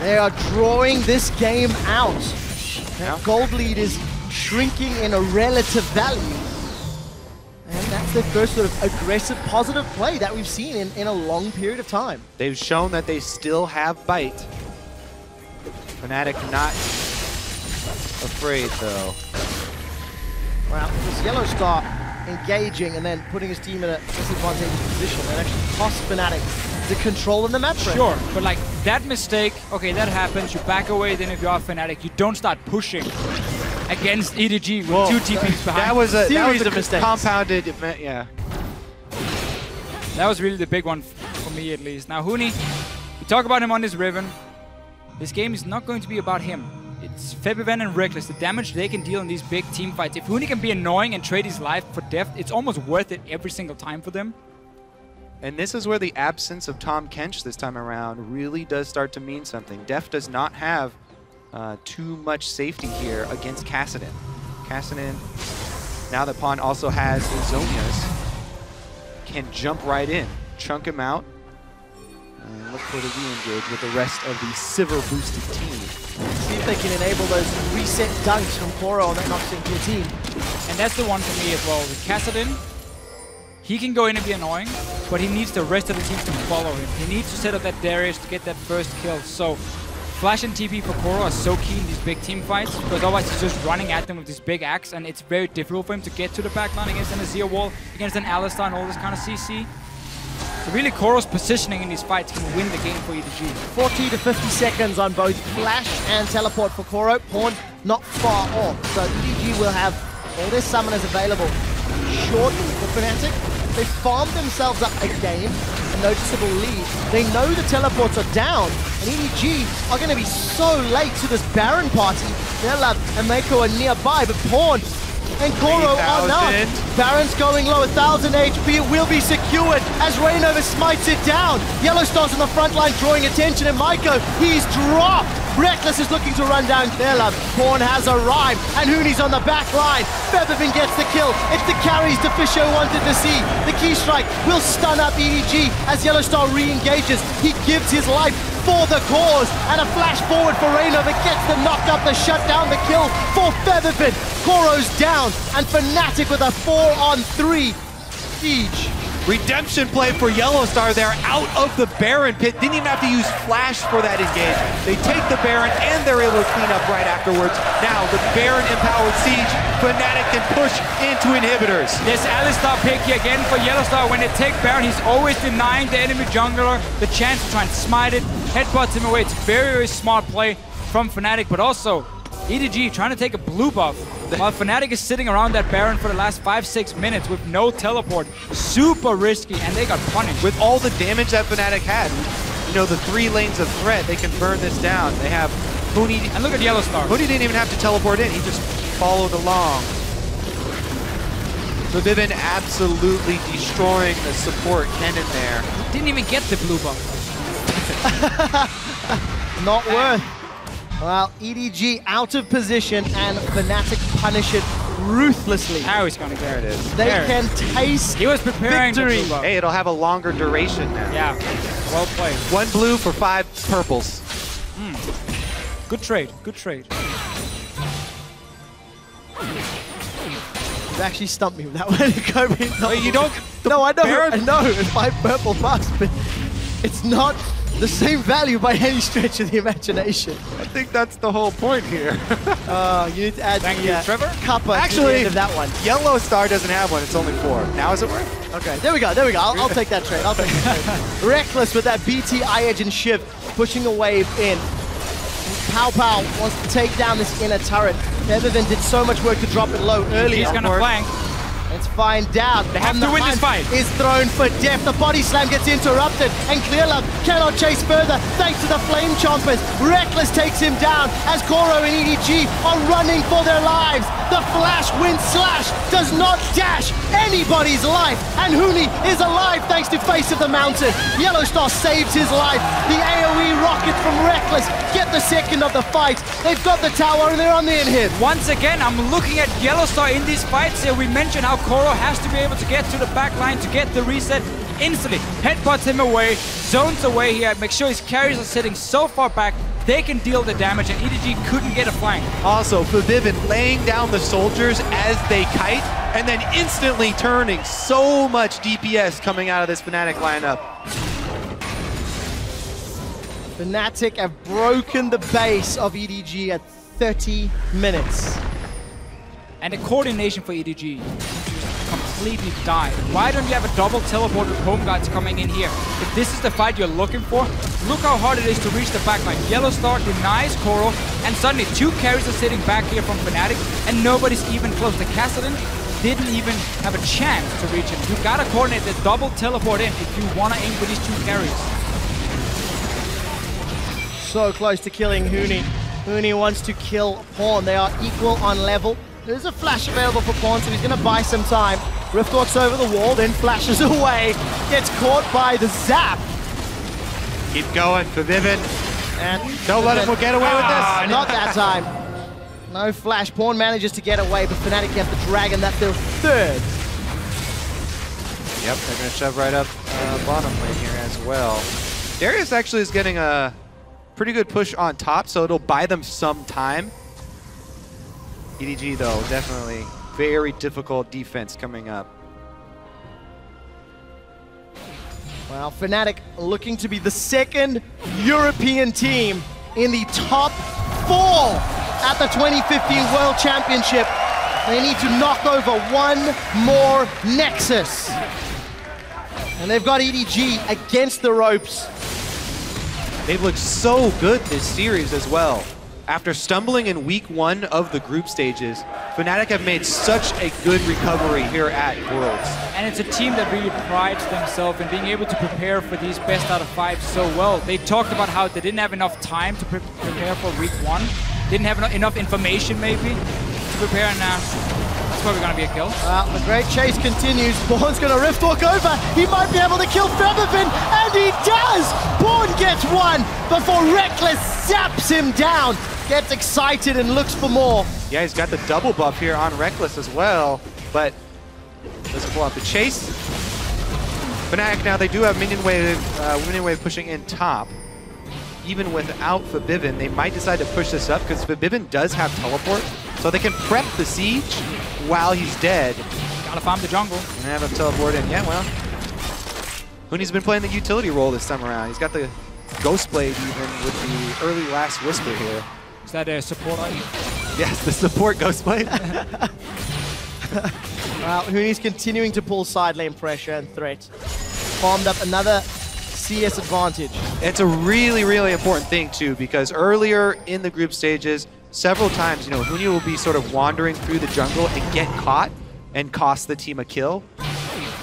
They are drawing this game out. Their gold lead is shrinking in a relative value. And that's their first sort of aggressive, positive play that we've seen in a long period of time. They've shown that they still have bite. Fnatic not afraid, though. Well, this Yellow Star engaging and then putting his team in a disadvantageous position and actually cost Fnatic the control in the map frame. Sure, but like that mistake, okay, that happens. You back away, then if you are Fnatic, you don't start pushing against EDG with two TPs behind. That was a series of mistakes. Compounded event, yeah. That was really the big one for me, at least. Now, Huni, we talk about him on this Riven. This game is not going to be about him. It's Febiven and Reckless, the damage they can deal in these big team fights. If Huni can be annoying and trade his life for death, it's almost worth it every single time for them. And this is where the absence of Tahm Kench this time around really does start to mean something. Def does not have too much safety here against Kassadin. Kassadin, now that Pawn also has Zonias, can jump right in, chunk him out, and look for the re-engage with the rest of the Sivir boosted team. See if they can enable those reset dunks from Koro on that knocks into your team. And that's the one for me as well. With Kassadin, he can go in and be annoying, but he needs the rest of the team to follow him. He needs to set up that Darius to get that first kill. So Flash and TP for Koro are so key in these big team fights, because otherwise he's just running at them with this big axe, and it's very difficult for him to get to the back line against an Azir wall, against an Alistar and all this kind of CC. So really Koro's positioning in these fights can win the game for EDG. 40 to 50 seconds on both Flash and Teleport for Koro. Pawn not far off, so EDG will have all their summoners available shortly for Fnatic. They farmed themselves up a game, a noticeable lead. They know the teleports are down, and EDG are going to be so late to this Baron party. Nelab and Mako are nearby, but Pawn and Koro are not. Baron's going low, 1000 HP, it will be secured as Reignover smites it down. Yellow Star's on the front line drawing attention, and Maiko, he's dropped. Reckless is looking to run down Nelab. Pawn has arrived, and Huni's on the back line. Febiven gets the kill. It's the carries Defisho wanted to see. The key strike will stun up EDG as Yellow Star re-engages. He gives his life for the cause, and a flash forward for Reignover gets the knock up to shut down the kill for Febiven. Koro's down, and Fnatic with a 4-on-3 siege. Redemption play for Yellow Star there, out of the Baron pit. Didn't even have to use Flash for that engage. They take the Baron, and they're able to clean up right afterwards. Now, the Baron-empowered siege, Fnatic can push into inhibitors. This Alistar pick here again for Yellow Star. When they take Baron, he's always denying the enemy jungler the chance to try and smite it, headbutts him away. It's a very, very smart play from Fnatic, but also EDG trying to take a blue buff while Fnatic is sitting around that Baron for the last 5-6 minutes with no teleport. Super risky, and they got punished. With all the damage that Fnatic had, you know, the 3 lanes of threat, they can burn this down. They have Huni. And look at Yellow Star. Huni didn't even have to teleport in. He just followed along. Febiven absolutely destroying the support Kennen there. Didn't even get the blue buff. Not worth. Well, EDG out of position and Fnatic punish it ruthlessly. How he's gonna get it. They can taste He was preparing victory. the blue buff. Hey, it'll have a longer duration now. Yeah, well played. 1 blue for 5 purples. Good trade, good trade. You actually stumped me with that one, Kobe. Wait, you don't... No, I know. Baron- I know. It's 5 purple bucks, but it's not the same value by any stretch of the imagination. I think that's the whole point here. You need to add Thank the you, Trevor. Kappa to the Actually, end of that one. Yellow Star doesn't have one. It's only 4. Now is it worth? Okay, there we go, there we go. I'll take that trade. I'll take that trade. Reckless with that BT, Edge, and Shiv pushing a wave in. Pow Pow wants to take down this inner turret. Febiven did so much work to drop it low earlier. He's gonna flank. Let's find out. They have to win this fight. Is thrown for death. The body slam gets interrupted, and Clearlove cannot chase further thanks to the Flame Chompers. Reckless takes him down as Koro and EDG are running for their lives. The Flash Wind Slash does not dash anybody's life, and Huni is alive thanks to Face of the Mountain. Yellow Star saves his life. The AoE rocket from Reckless get the second of the fight. They've got the tower and they're on the in-hit. Once again, I'm looking at Yellow Star in these fights here. We mentioned how Koro has to be able to get to the back line to get the reset instantly. Headbutts him away, zones away here, make sure his carries are sitting so far back, they can deal the damage, and EDG couldn't get a flank. Also, Febiven laying down the soldiers as they kite, and then instantly turning. So much DPS coming out of this Fnatic lineup. Fnatic have broken the base of EDG at 30 minutes. And the coordination for EDG completely died. Why don't you have a double teleport with home guards coming in here? If this is the fight you're looking for, look how hard it is to reach the backline. Yellow Star denies Koro, and suddenly 2 carries are sitting back here from Fnatic, and nobody's even close. The Kassadin didn't even have a chance to reach him. You gotta coordinate the double teleport in if you wanna aim for these 2 carries. So close to killing Huni. Huni wants to kill Pawn. They are equal on level. There's a flash available for Pawn, so he's going to buy some time. Rift walks over the wall, then flashes away. Gets caught by the zap. Keep going, Febiven. And Don't let him get away with this. Not that time. No flash. Pawn manages to get away, but Fnatic get the dragon. That's their 3rd. Yep, they're going to shove right up bottom lane here as well. Darius actually is getting a pretty good push on top, so it'll buy them some time. EDG, though, definitely very difficult defense coming up. Well, Fnatic looking to be the 2nd European team in the top 4 at the 2015 World Championship. They need to knock over 1 more Nexus. And they've got EDG against the ropes. They've looked so good this series as well. After stumbling in week 1 of the group stages, Fnatic have made such a good recovery here at Worlds. And it's a team that really prides themselves in being able to prepare for these best out of 5 so well. They talked about how they didn't have enough time to prepare for week 1. Didn't have enough information maybe to prepare, and now that's probably going to be a kill. Well, the great chase continues. Born's going to rift walk over. He might be able to kill Febiven, and he does! Born gets 1 before Reckless zaps him down. Gets excited and looks for more. Yeah, he's got the double buff here on Reckless as well, but doesn't pull out the chase. Fnatic now, they do have minion wave pushing in top. Even without Febiven, they might decide to push this up because Febiven does have teleport, so they can prep the siege while he's dead. Gotta farm the jungle. And have him teleport in. Yeah, well, Huni's been playing the utility role this time around. He's got the Ghost Blade even with the early Last Whisper here. Is that a support item? Yes, the support Ghost Blade. Well, Huni's continuing to pull side lane pressure and threat. Farmed up another CS advantage. It's a really, really important thing too, because earlier in the group stages, several times, you know, Huni will be sort of wandering through the jungle and get caught and cost the team a kill.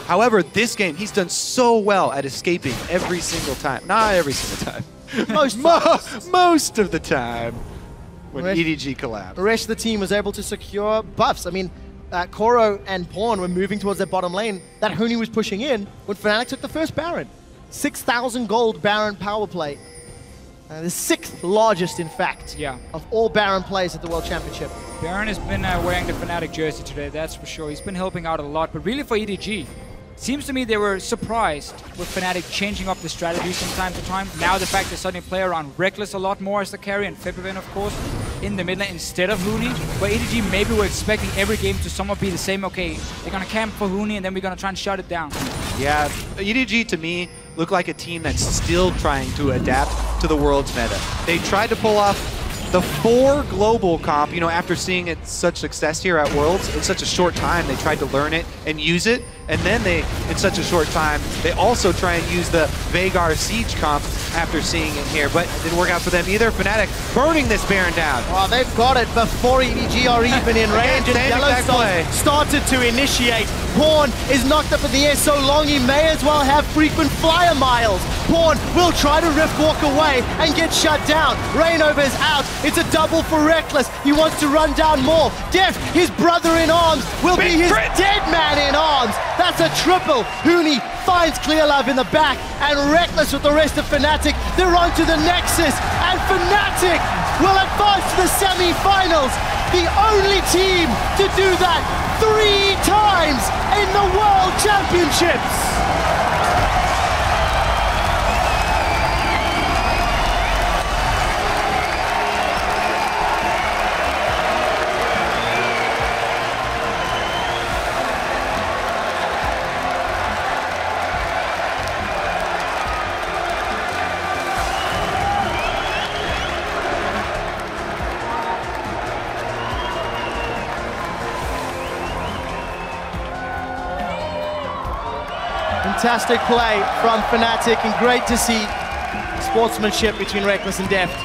However, this game, he's done so well at escaping every single time. Not every single time. Most of the time when EDG collapsed. The rest of the team was able to secure buffs. I mean, Koro and Pawn were moving towards their bottom lane. That Huni was pushing in when Fnatic took the first Baron. 6,000 gold Baron power play. The 6th largest, in fact, of all Baron plays at the World Championship. Baron has been wearing the Fnatic jersey today, that's for sure. He's been helping out a lot, but really for EDG, seems to me they were surprised with Fnatic changing up the strategy from time to time. Now the fact they suddenly play around Reckless a lot more as the carry, and Febiven, of course, in the mid lane instead of Huni, where EDG maybe were expecting every game to somewhat be the same. Okay, they're gonna camp for Huni and then we're gonna try and shut it down. Yeah, EDG to me look like a team that's still trying to adapt to the world's meta. They tried to pull off the 4 global comp, you know, after seeing it such success here at Worlds in such a short time. They tried to learn it and use it, and then they, in such a short time, they also try and use the Veigar Siege comp after seeing it here, but it didn't work out for them either. Fnatic burning this Baron down. Well, they've got it before EDG are even in range, and Yellowstone started to initiate. Pawn is knocked up in the air so long he may as well have frequent flyer miles. Pawn will try to rift walk away and get shut down. Rainover is out. It's a double for Reckless. He wants to run down more. Deft, his brother in arms, will be his dead man in arms. That's a triple. Huni finds Clear Love in the back, and Reckless with the rest of Fnatic. They're on to the Nexus, and Fnatic will advance to the semi-finals. The only team to do that 3 times in the World Championships. Fantastic play from Fnatic, and great to see sportsmanship between Reckless and Deft.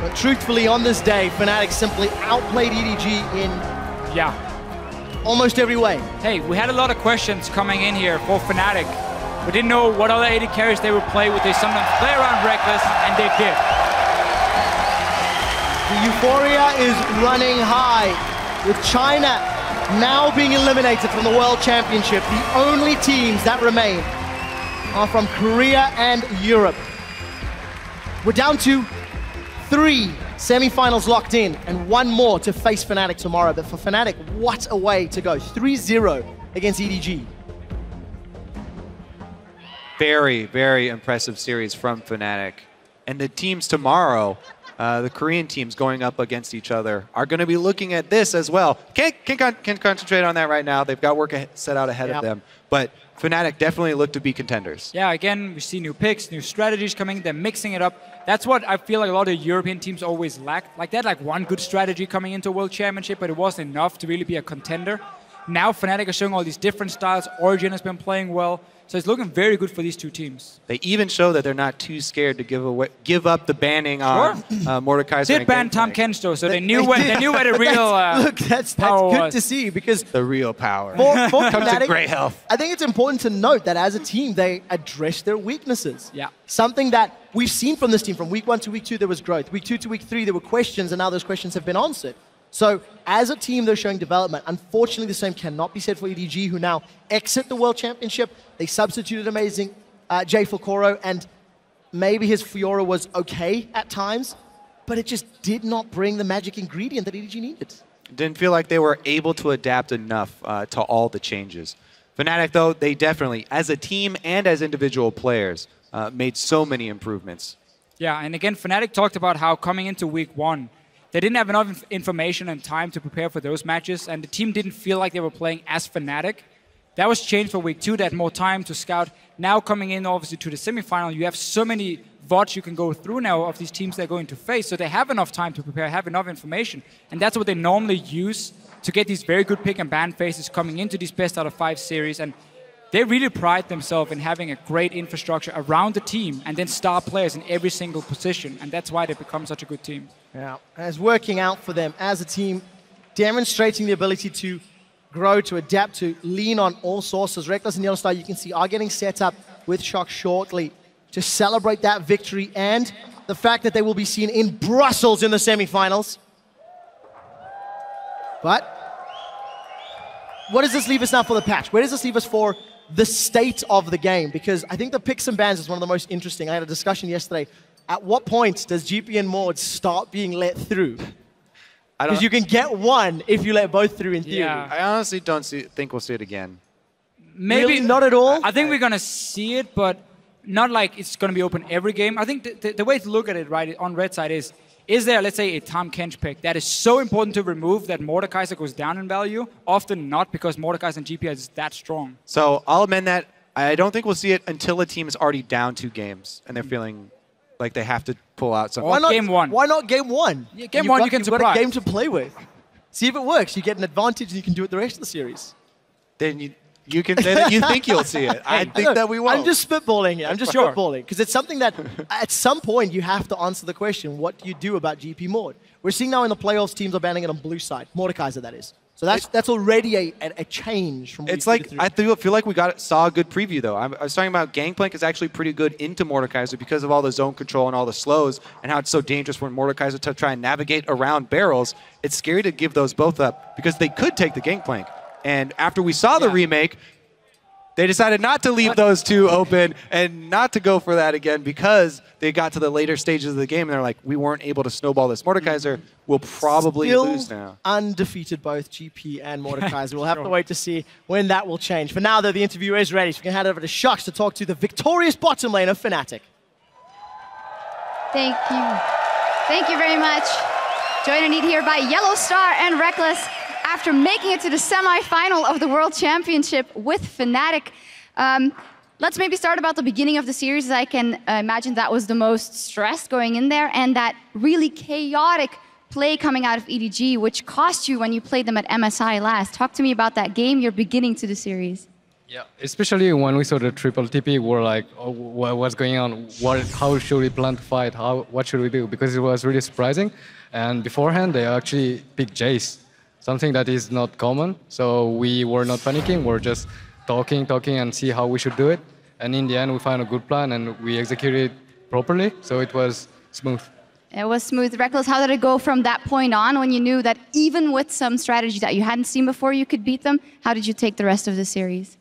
But truthfully, on this day, Fnatic simply outplayed EDG in almost every way. Hey, we had a lot of questions coming in here for Fnatic. We didn't know what other AD carries they would play. Would they sometimes play around Reckless? And they did. The euphoria is running high, with China now being eliminated from the World Championship. The only teams that remain are from Korea and Europe. We're down to 3 semi-finals locked in, and 1 more to face Fnatic tomorrow. But for Fnatic, what a way to go. 3-0 against EDG. Very, very impressive series from Fnatic. And the teams tomorrow, the Korean teams going up against each other, are going to be looking at this as well. Can't concentrate on that right now. They've got work set out ahead of them. But Fnatic definitely look to be contenders. Yeah, again, we see new picks, new strategies coming. They're mixing it up. That's what I feel like a lot of European teams always lacked. Like, they had like one good strategy coming into a World Championship, but it wasn't enough to really be a contender. Now Fnatic are showing all these different styles. Origin has been playing well. So it's looking very good for these 2 teams. They even show that they're not too scared to give up the banning on Mordekaiser. They did ban Tahm Kench, so they knew where the real that's power good was. to see, because the real power for comes Fnatic, in great health. I think it's important to note that as a team, they address their weaknesses. Yeah. Something that we've seen from this team from week 1 to week 2, there was growth. Week 2 to week 3, there were questions, and now those questions have been answered. So as a team, they're showing development. Unfortunately, the same cannot be said for EDG, who now exit the World Championship. They substituted amazing Jay for Koro, and maybe his Fiora was okay at times, but it just did not bring the magic ingredient that EDG needed. Didn't feel like they were able to adapt enough to all the changes. Fnatic, though, they definitely, as a team and as individual players, made so many improvements. Yeah, and again, Fnatic talked about how coming into week 1, they didn't have enough information and time to prepare for those matches, and the team didn't feel like they were playing as Fnatic. That was changed for week 2. They had more time to scout. Now coming in, obviously, to the semifinal, you have so many VODs you can go through now of these teams they're going to face, so they have enough time to prepare, have enough information, and that's what they normally use to get these very good pick and ban phases coming into these best out of 5 series. And they really pride themselves in having a great infrastructure around the team and then star players in every single position. And that's why they become such a good team. Yeah, and it's working out for them as a team, demonstrating the ability to grow, to adapt, to lean on all sources. Reckless and Yellowstar, you can see, are getting set up with Shock shortly to celebrate that victory and the fact that they will be seen in Brussels in the semifinals. But what does this leave us now for the patch? Where does this leave us for the state of the game? Because I think the picks and bans is one of the most interesting. I had a discussion yesterday. At what point does GP and Mord start being let through? Because you can get one if you let both through in theory. Yeah. I honestly don't think we'll see it again. Maybe really? Not at all? I think we're going to see it, but not like it's going to be open every game. I think the way to look at it, right, on red side is there, let's say, a Tahm Kench pick that is so important to remove that Mordekaiser goes down in value? Often not, because Mordekaiser and GP is that strong. So I'll amend that. I don't think we'll see it until a team is already down 2 games and they're feeling like they have to pull out something. Why not game 1? Why not game 1? Yeah, game 1 you can surprise. You've got a game to play with. See if it works. You get an advantage and you can do it the rest of the series. Then you can say that you think you'll see it. I think that we won't. I'm just spitballing here. I'm just spitballing. Because it's something that at some point you have to answer the question, what do you do about GP Mord? We're seeing now in the playoffs teams are banning it on blue side. Mordekaiser, that is. So that's already a change from what it's like, I feel like we saw a good preview, though. I was talking about Gangplank is actually pretty good into Mordekaiser because of all the zone control and all the slows and how it's so dangerous when Mordekaiser to try and navigate around barrels. It's scary to give those both up because they could take the Gangplank. And after we saw the remake, they decided not to leave those 2 open and not to go for that again because they got to the later stages of the game and they're like, we weren't able to snowball this. Mordekaiser will probably lose now. Undefeated both GP and Mordekaiser. We'll have to wait to see when that will change. For now, though, the interview is ready. So we can head over to Shocks to talk to the victorious bottom lane of Fnatic. Thank you. Thank you very much. Joined here by Yellowstar and Reckless. After making it to the semi-final of the World Championship with Fnatic. Let's maybe start about the beginning of the series. I can imagine that was the most stress going in there and that really chaotic play coming out of EDG, which cost you when you played them at MSI last. Talk to me about that game, your beginning to the series. Yeah, especially when we saw the triple TP, we're like, oh, what's going on? How should we plan to fight? What should we do? Because it was really surprising. And beforehand, they actually picked Jace. Something that is not common, so we were not panicking. We're just talking, and see how we should do it. And in the end, we found a good plan, and we executed it properly, so it was smooth. It was smooth. Reckless, how did it go from that point on when you knew that even with some strategy that you hadn't seen before, you could beat them? How did you take the rest of the series?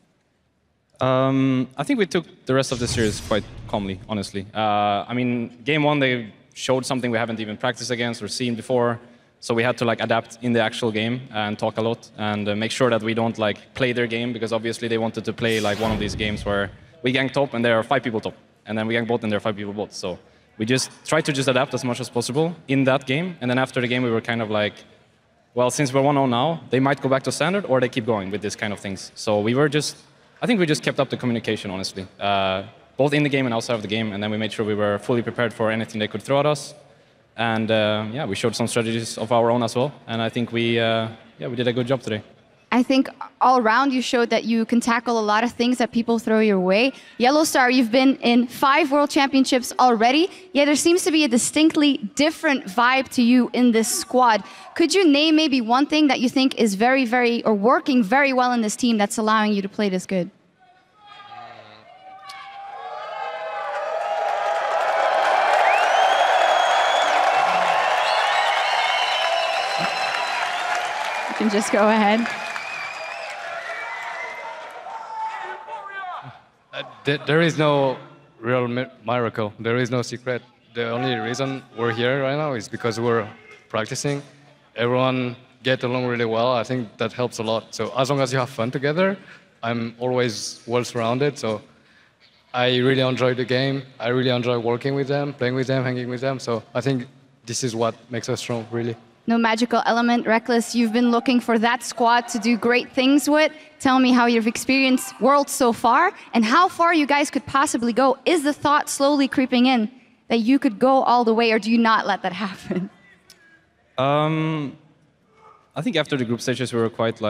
I think we took the rest of the series quite calmly, honestly. I mean, game 1, they showed something we haven't even practiced against or seen before. So we had to adapt in the actual game and talk a lot and make sure that we don't play their game because obviously they wanted to play one of these games where we gank top and there are 5 people top and then we gank bot and there are 5 people bot. So we just tried to adapt as much as possible in that game. And then after the game we were kind of well, since we're 1-0 now, they might go back to standard or they keep going with this kind of things. So we were I think we just kept up the communication, honestly, both in the game and outside of the game. And then we made sure we were fully prepared for anything they could throw at us. And yeah, we showed some strategies of our own as well. And I think we did a good job today. I think all around you showed that you can tackle a lot of things that people throw your way. Yellowstar, you've been in 5 World Championships already, yet there seems to be a distinctly different vibe to you in this squad. Could you name maybe one thing that you think is or working very well in this team that's allowing you to play this good? You can just go ahead. There is no real miracle. There is no secret. The only reason we're here right now is because we're practicing. Everyone get along really well. I think that helps a lot. So as long as you have fun together, I'm always well surrounded. So I really enjoy the game. I really enjoy working with them, playing with them, hanging with them. So I think this is what makes us strong, really. No magical element. Reckless, you've been looking for that squad to do great things with. Tell me how you've experienced Worlds so far and how far you guys could possibly go. Is the thought slowly creeping in that you could go all the way, or do you not let that happen? I think after the group stages we were quite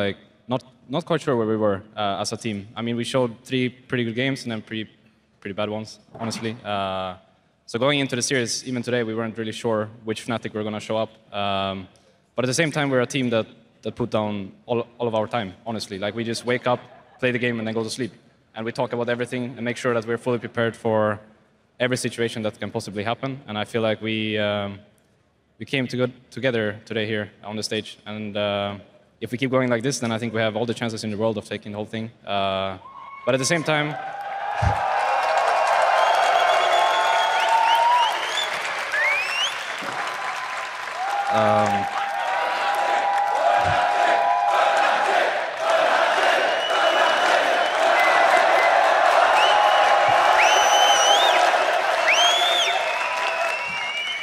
not quite sure where we were as a team. I mean, we showed 3 pretty good games and then pretty bad ones, honestly. So going into the series, even today, we weren't really sure which Fnatic were going to show up. But at the same time, we're a team that put down all of our time, honestly. Like, we just wake up, play the game, and then go to sleep. And we talk about everything and make sure that we're fully prepared for every situation that can possibly happen. And I feel like we came together today here on the stage. And if we keep going like this, then I think we have all the chances in the world of taking the whole thing. But at the same time,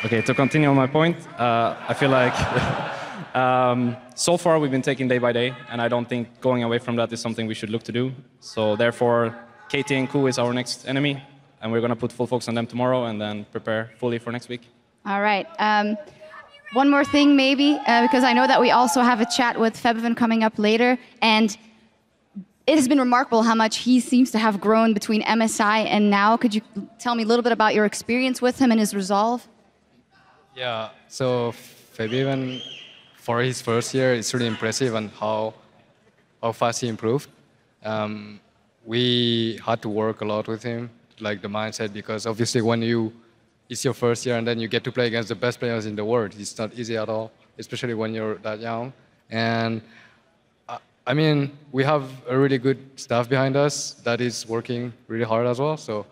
okay, to continue on my point, I feel like so far we've been taking day by day, and I don't think going away from that is something we should look to do. So therefore, KT and Ku is our next enemy, and we're going to put full focus on them tomorrow and then prepare fully for next week. All right. One more thing, maybe, because I know that we also have a chat with Febiven coming up later, and it has been remarkable how much he seems to have grown between MSI and now. Could you tell me a little bit about your experience with him and his resolve? Yeah, so Febiven, for his first year, it's really impressive on how fast he improved. We had to work a lot with him, like the mindset, because obviously when it's your first year and then you get to play against the best players in the world, it's not easy at all, especially when you're that young. And I mean, we have a really good staff behind us that is working really hard as well. So,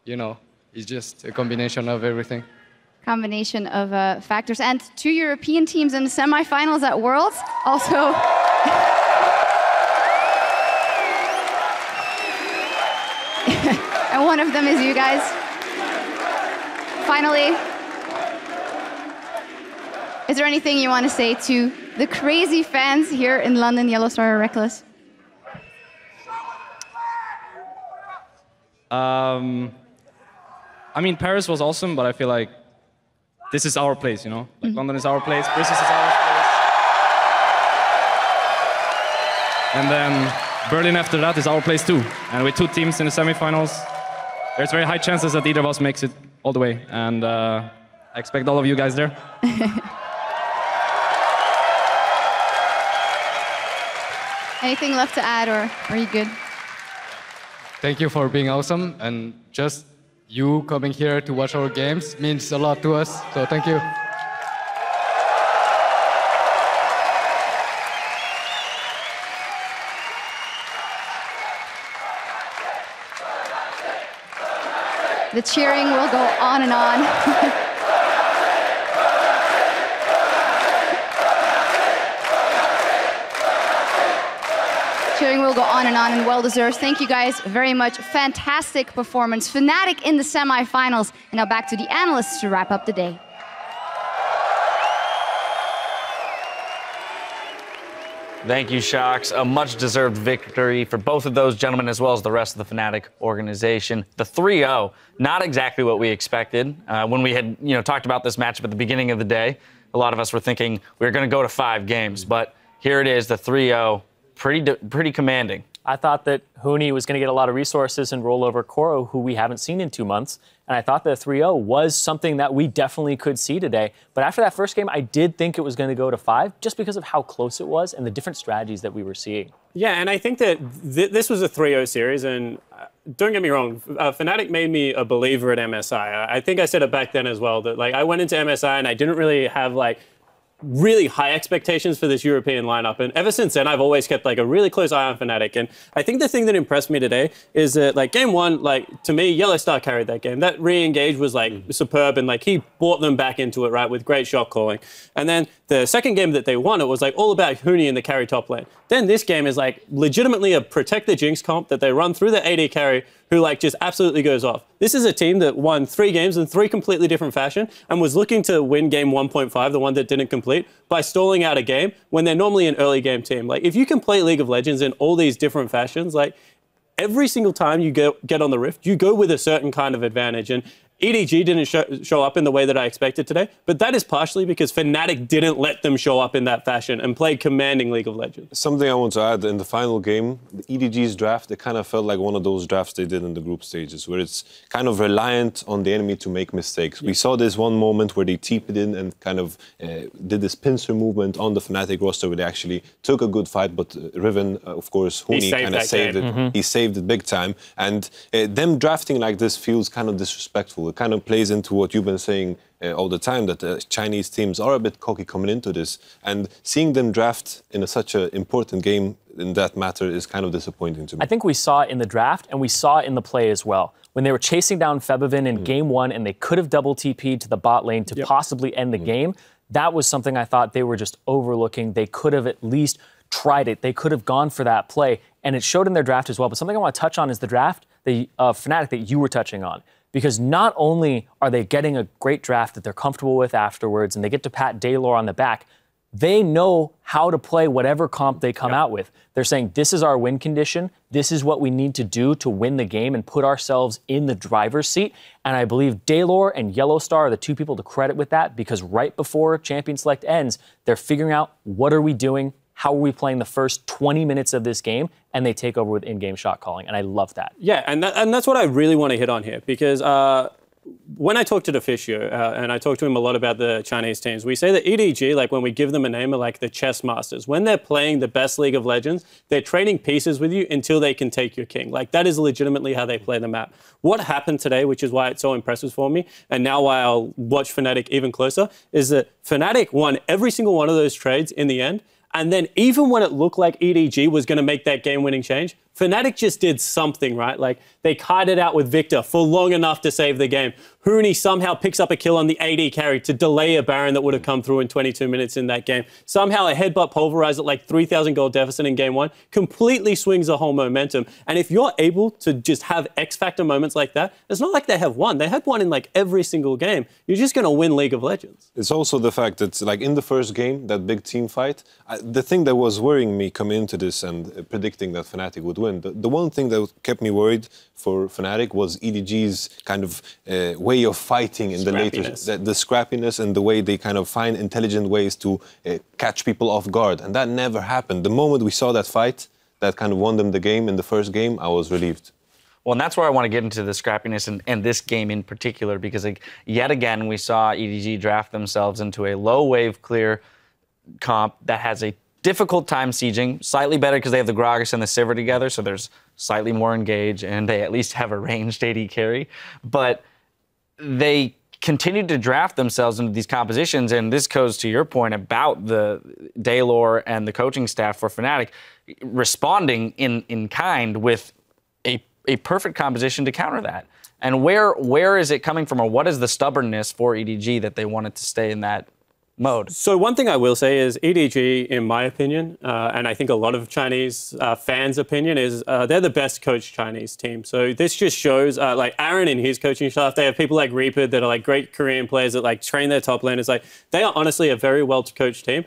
you know, it's just a combination of everything. Combination of factors. And 2 European teams in the semifinals at Worlds. Also, and one of them is you guys. Finally, is there anything you want to say to the crazy fans here in London, Yellow Star or Reckless? I mean, Paris was awesome, but I feel like this is our place, you know? Like, London is our place, Brussels is our place. And then Berlin after that is our place too. And with 2 teams in the semifinals, there's very high chances that either of us makes it all the way. And I expect all of you guys there. Anything left to add, or are you good? Thank you for being awesome, and just you coming here to watch our games means a lot to us, so thank you. The cheering will go on and on. Cheering will go on and well-deserved. Thank you guys very much. Fantastic performance. Fnatic in the semifinals. And now back to the analysts to wrap up the day. Thank you, Shocks. A much-deserved victory for both of those gentlemen, as well as the rest of the Fnatic organization. The 3-0, not exactly what we expected. When we had talked about this matchup at the beginning of the day, a lot of us were thinking we were going to go to 5 games. But here it is, the 3-0, pretty commanding. I thought that Huni was going to get a lot of resources and roll over Koro, who we haven't seen in 2 months. And I thought that 3-0 was something that we definitely could see today. But after that first game, I did think it was going to go to 5, just because of how close it was and the different strategies that we were seeing. Yeah, and I think that this was a 3-0 series. And don't get me wrong, Fnatic made me a believer at MSI. I think I said it back then as well, that I went into MSI and I didn't really have really high expectations for this European lineup. And ever since then, I've always kept a really close eye on Fnatic. And I think the thing that impressed me today is that game 1, to me, Yellow Star carried that game. That re-engage was superb, and he brought them back into it, right, with great shot calling. And then the second game that they won, it was all about Huni in the carry top lane. Then this game is legitimately a protect the Jinx comp that they run through the AD carry, who just absolutely goes off. This is a team that won 3 games in 3 completely different fashion and was looking to win game 1.5, the one that didn't complete, by stalling out a game when they're normally an early game team. If you can play League of Legends in all these different fashions, every single time you get on the Rift, you go with a certain kind of advantage. And EDG didn't show up in the way that I expected today, but that is partially because Fnatic didn't let them show up in that fashion and play commanding League of Legends. Something I want to add, in the final game, the EDG's draft, it kind of felt like one of those drafts they did in the group stages, where it's kind of reliant on the enemy to make mistakes. We saw this one moment where they TP'd in and kind of did this pincer movement on the Fnatic roster where they actually took a good fight, but Riven, of course, Huni kind of saved it. He saved it big time. And them drafting like this feels kind of disrespectful. It kind of plays into what you've been saying all the time, that Chinese teams are a bit cocky coming into this. And seeing them draft in such an important game in that matter is kind of disappointing to me. I think we saw it in the draft and we saw it in the play as well. When they were chasing down Febiven in game 1 and they could have double TP'd to the bot lane to possibly end the game, that was something I thought they were just overlooking. They could have at least tried it. They could have gone for that play. And it showed in their draft as well. But something I want to touch on is the draft, the Fnatic that you were touching on. Because not only are they getting a great draft that they're comfortable with afterwards and they get to pat Daylor on the back, they know how to play whatever comp they come out with. They're saying, this is our win condition. This is what we need to do to win the game and put ourselves in the driver's seat. And I believe Daylor and Yellowstar are the two people to credit with that, because right before Champion Select ends, they're figuring out what are we doing, how are we playing the first 20 minutes of this game, and they take over with in-game shot calling, and I love that. Yeah, and that's what I really want to hit on here, because when I talk to Deficio, and I talk to him a lot about the Chinese teams, we say that EDG, like when we give them a name, are like the chess masters. When they're playing the best League of Legends, they're trading pieces with you until they can take your king. Like, that is legitimately how they play the map. What happened today, which is why it's so impressive for me, and now why I'll watch Fnatic even closer, is that Fnatic won every single one of those trades in the end. And then even when it looked like EDG was going to make that game-winning change, Fnatic just did something, right? Like, they kited out with Victor for long enough to save the game. Huni somehow picks up a kill on the AD carry to delay a Baron that would have come through in 22 minutes in that game. Somehow a headbutt pulverized at like 3,000 gold deficit in game 1 completely swings the whole momentum. And if you're able to just have X-factor moments like that, it's not like they have one. They had one in like every single game. You're just going to win League of Legends. It's also the fact that, like, in the first game, that big team fight, the thing that was worrying me coming into this and predicting that Fnatic would win, the one thing that kept me worried for Fnatic was EDG's kind of way of fighting in the later, the scrappiness and the way they kind of find intelligent ways to catch people off guard. And that never happened. The moment we saw that fight that kind of won them the game in the first game, I was relieved. Well, and that's where I want to get into the scrappiness and this game in particular, because like, yet again, we saw EDG draft themselves into a low wave clear comp that has a difficult time sieging, slightly better because they have the Gragas and the Sivir together, so there's slightly more engage, and they at least have a ranged AD carry. But they continued to draft themselves into these compositions, and this goes to your point about the Daylor and the coaching staff for Fnatic responding in kind with a perfect composition to counter that. And where is it coming from, or what is the stubbornness for EDG that they wanted to stay in that mode? So one thing I will say is EDG, in my opinion, and I think a lot of Chinese fans' opinion, is they're the best coached Chinese team. So this just shows, like Aaron and his coaching staff, they have people like Reaper that are like great Korean players that like train their top laners. Like, they are honestly a very well-coached team.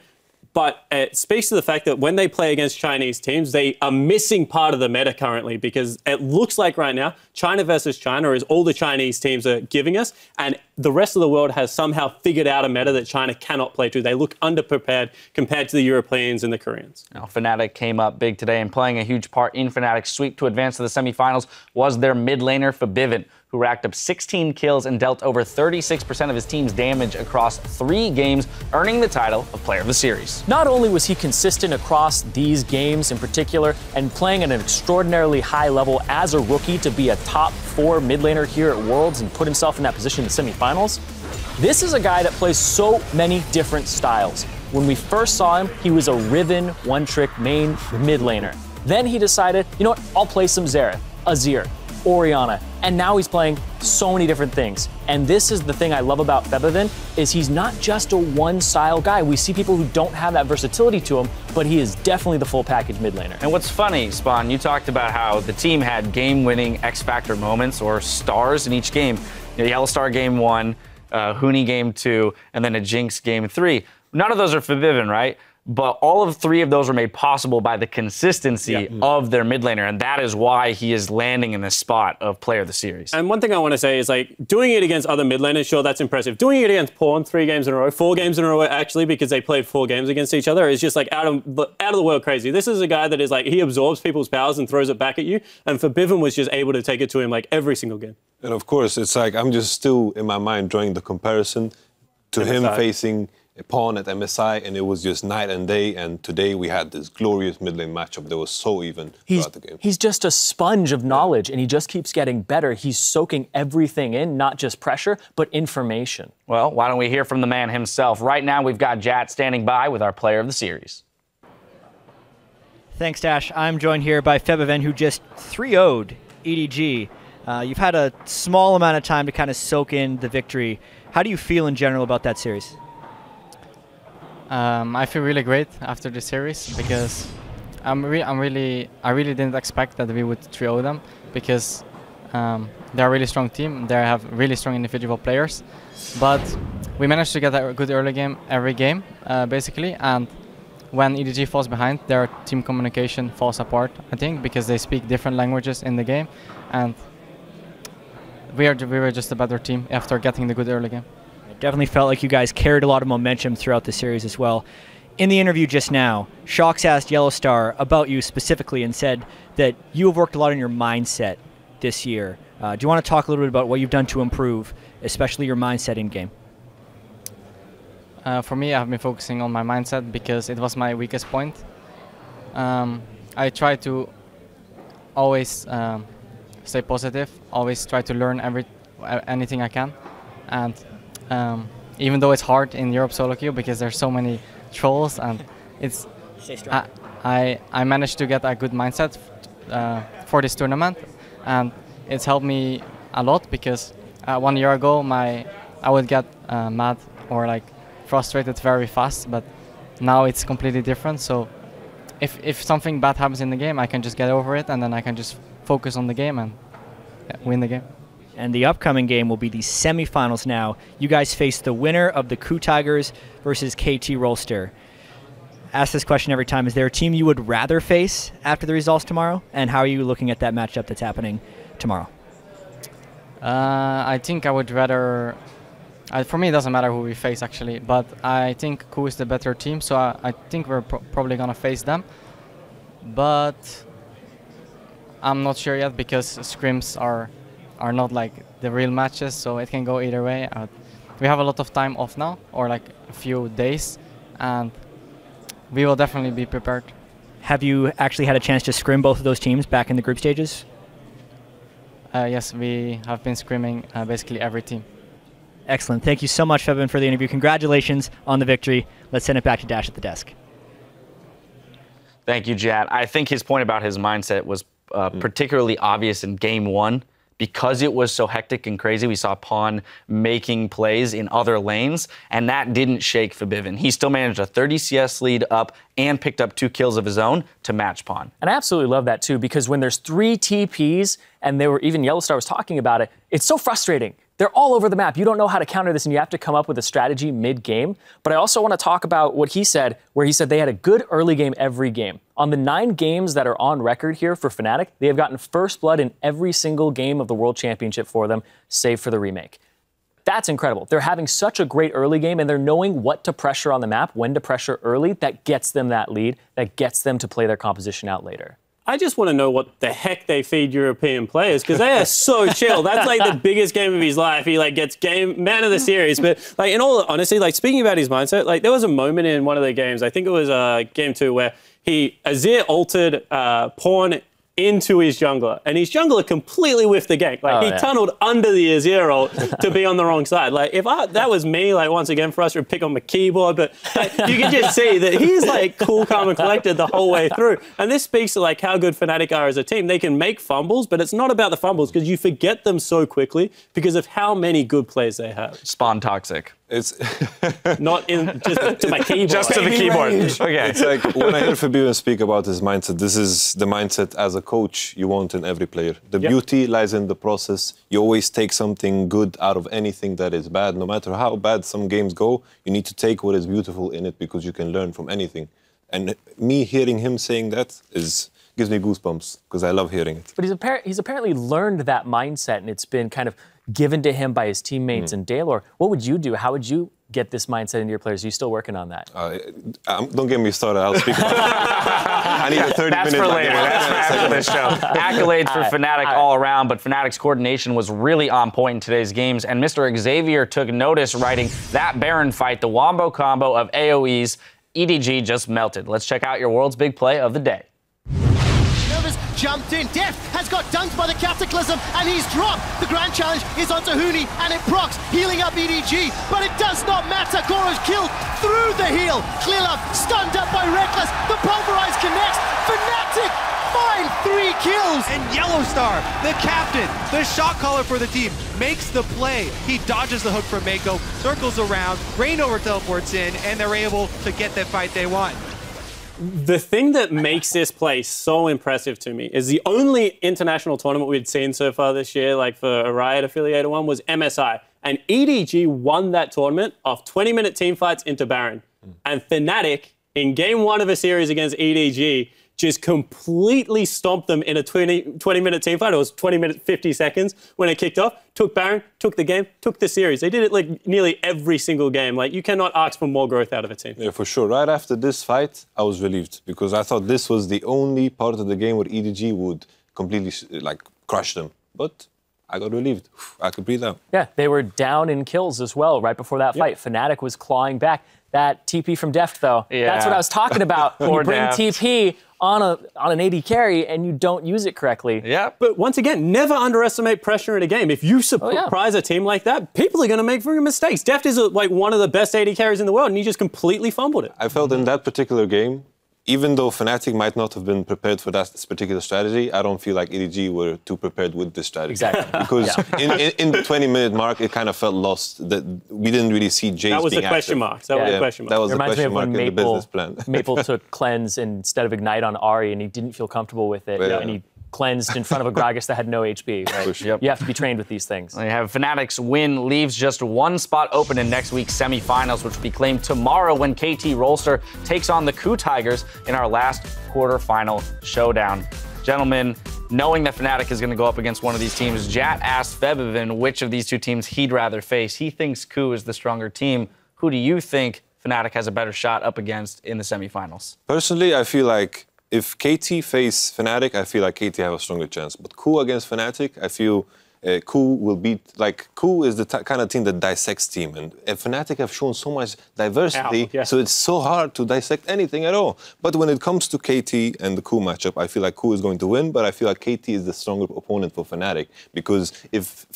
But it speaks to the fact that when they play against Chinese teams, they are missing part of the meta currently, because it looks like right now, China versus China is all the Chinese teams are giving us, and the rest of the world has somehow figured out a meta that China cannot play to. They look underprepared compared to the Europeans and the Koreans. Now, Fnatic came up big today, and playing a huge part in Fnatic's sweep to advance to the semifinals was their mid laner, Febiven, who racked up 16 kills and dealt over 36% of his team's damage across 3 games, earning the title of Player of the Series. Not only was he consistent across these games in particular and playing at an extraordinarily high level as a rookie to be a top 4 mid laner here at Worlds and put himself in that position in the semifinals, this is a guy that plays so many different styles. When we first saw him, he was a Riven one-trick main mid laner. Then he decided, you know what, I'll play some Xerath, Azir, Orianna, and now he's playing so many different things. And this is the thing I love about Febiven, is he's not just a one-style guy. We see people who don't have that versatility to him, but he is definitely the full package mid laner. And what's funny, Spawn, you talked about how the team had game-winning X-Factor moments or stars in each game. You know, Yellowstar game 1, Huni game 2, and then a Jinx game 3. None of those are Febiven, right? but all of 3 of those were made possible by the consistency of their mid laner, and that is why he is landing in this spot of Player of the Series. And one thing I want to say is, like, doing it against other mid laners, sure, that's impressive. Doing it against Pawn 3 games in a row, 4 games in a row actually, because they played 4 games against each other, is just like out of the world crazy. This is a guy that is like, he absorbs people's powers and throws it back at you, and Febiven was just able to take it to him like every single game. And of course, it's like I'm just still in my mind drawing the comparison to him facing a Pawn at MSI, and it was just night and day. And today we had this glorious mid lane matchup that was so even throughout the game. He's just a sponge of knowledge, and he just keeps getting better. He's soaking everything in, not just pressure, but information. Well, why don't we hear from the man himself? Right now, we've got Jat standing by with our Player of the Series. Thanks, Dash. I'm joined here by Febiven, who just 3-0'd EDG. You've had a small amount of time to kind of soak in the victory. How do you feel in general about that series? I feel really great after the series because I really didn't expect that we would 3-0 them because they're a really strong team. They have really strong individual players, but we managed to get a good early game every game, basically. And when EDG falls behind, their team communication falls apart, I think, because they speak different languages in the game, and we were just a better team after getting the good early game. It definitely felt like you guys carried a lot of momentum throughout the series as well. In the interview just now, Shox asked Yellowstar about you specifically and said that you have worked a lot on your mindset this year. Do you want to talk a little bit about what you've done to improve, especially your mindset in game? For me, I've been focusing on my mindset because it was my weakest point. I try to always stay positive, always try to learn anything I can, and even though it's hard in Europe solo queue because there's so many trolls, and it's I managed to get a good mindset for this tournament, and it's helped me a lot because 1 year ago I would get mad or like frustrated very fast, but now it's completely different. So if something bad happens in the game, I can just get over it, and then I can just focus on the game and win the game. And the upcoming game will be the semifinals now. You guys face the winner of the Coup Tigers versus KT Rolster. Ask this question every time. Is there a team you would rather face after the results tomorrow? And how are you looking at that matchup that's happening tomorrow? I think I would rather... for me, it doesn't matter who we face, actually. But I think Coup is the better team, so I think we're probably going to face them. But I'm not sure yet because scrims are not like the real matches, so it can go either way. We have a lot of time off now, or like a few days, and we will definitely be prepared. Have you actually had a chance to scrim both of those teams back in the group stages? Yes, we have been scrimming basically every team. Excellent. Thank you so much, Febiven, for the interview. Congratulations on the victory. Let's send it back to Dash at the desk. Thank you, Jat. I think his point about his mindset was particularly obvious in Game 1. Because it was so hectic and crazy, we saw Pawn making plays in other lanes, and that didn't shake Febiven. He still managed a 30 CS lead up and picked up 2 kills of his own to match Pawn. And I absolutely love that, too, because when there's 3 TPs, and even Yellowstar was talking about it, it's so frustrating. They're all over the map. You don't know how to counter this, and you have to come up with a strategy mid-game. But I also want to talk about what he said, where he said they had a good early game every game. On the 9 games that are on record here for Fnatic, they have gotten first blood in every single game of the World Championship for them, save for the remake. That's incredible. They're having such a great early game, and they're knowing what to pressure on the map, when to pressure early. That gets them that lead, that gets them to play their composition out later. I just want to know what the heck they feed European players, because they are so chill. That's like the biggest game of his life. He like gets man of the series. But like in all honesty, like speaking about his mindset, like there was a moment in one of the games, I think it was game 2, where Azir altered Pawn into his jungler, and his jungler completely whiffed the gank. Like he tunneled under the Azir ult to be on the wrong side. Like if that was me, like once again frustrated, pick on my keyboard, but like, you can just see that he's like cool, calm, and collected the whole way through. And this speaks to like how good Fnatic are as a team. They can make fumbles, but it's not about the fumbles because you forget them so quickly because of how many good players they have. Spawn toxic. It's Not in just to my keyboard. Just to the keyboard. Okay. It's like when I hear Febiven speak about his mindset, this is the mindset as a coach you want in every player. The beauty lies in the process. You always take something good out of anything that is bad. No matter how bad some games go, you need to take what is beautiful in it because you can learn from anything. And me hearing him saying that gives me goosebumps because I love hearing it. But he's apparently learned that mindset, and it's been kind of given to him by his teammates and Daylor. What would you do? How would you get this mindset into your players? Are you still working on that? Don't get me started. I'll speak about it. I need a 30 That's minutes. for later. That's for after this show. Accolades for Fnatic all around, but Fnatic's coordination was really on point in today's games, and Mr. Xavier took notice, writing, "That Baron fight, the wombo combo of AoEs, EDG just melted." Let's check out your world's big play of the day. Jumped in. Def has got dunked by the Cataclysm, and he's dropped. The grand challenge is onto Huni, and it procs, healing up EDG, but it does not matter. Goro's killed through the heel. Clearlove stunned up by Reckless. The Pulverize connects. Fnatic find 3 kills. And Yellowstar, the captain, the shot caller for the team, makes the play. He dodges the hook from Mako, circles around, Rainover teleports in, and they're able to get that fight they want. The thing that makes this play so impressive to me is the only international tournament we'd seen so far this year, like for a Riot affiliated one, was MSI. And EDG won that tournament off 20-minute team fights into Baron. And Fnatic, in game 1 of a series against EDG, just completely stomped them in a 20-minute team fight. It was 20 minutes, 50 seconds when it kicked off. Took Baron, took the game, took the series. They did it like nearly every single game. Like, you cannot ask for more growth out of a team. Yeah, for sure. Right after this fight, I was relieved because I thought this was the only part of the game where EDG would completely crush them. But I got relieved. I could breathe out. Yeah, they were down in kills as well right before that fight. Fnatic was clawing back. That TP from Deft, though, that's what I was talking about. When you bring TP on an AD carry and you don't use it correctly. Yeah. But once again, never underestimate pressure in a game. If you surprise a team like that, people are going to make freaking mistakes. Deft is like one of the best AD carries in the world, and he just completely fumbled it. I felt in that particular game, even though Fnatic might not have been prepared for this particular strategy, I don't feel like EDG were too prepared with this strategy. Exactly. Because in the 20-minute mark, it kind of felt lost. That we didn't really see Jace being That was the active. question mark. That was the question mark. That was It the reminds me question of mark when in the business plan. Maple took cleanse instead of ignite on Ahri, and he didn't feel comfortable with it, and he cleansed in front of a Gragas that had no HP. Right? Sure. You have to be trained with these things. You have Fnatic's win leaves just 1 spot open in next week's semifinals, which will be claimed tomorrow when KT Rolster takes on the Coup Tigers in our last quarterfinal showdown. Gentlemen, knowing that Fnatic is going to go up against one of these teams, Jat asked Febiven which of these 2 teams he'd rather face. He thinks Coup is the stronger team. Who do you think Fnatic has a better shot up against in the semifinals? Personally, I feel like if KT face Fnatic, I feel like KT have a stronger chance. But Coup against Fnatic, I feel Coup will beat. Like, Coup is the kind of team that dissects team, and Fnatic have shown so much diversity, so it's so hard to dissect anything at all. But when it comes to KT and the Coup matchup, I feel like Coup is going to win, but I feel like KT is the stronger opponent for Fnatic, because if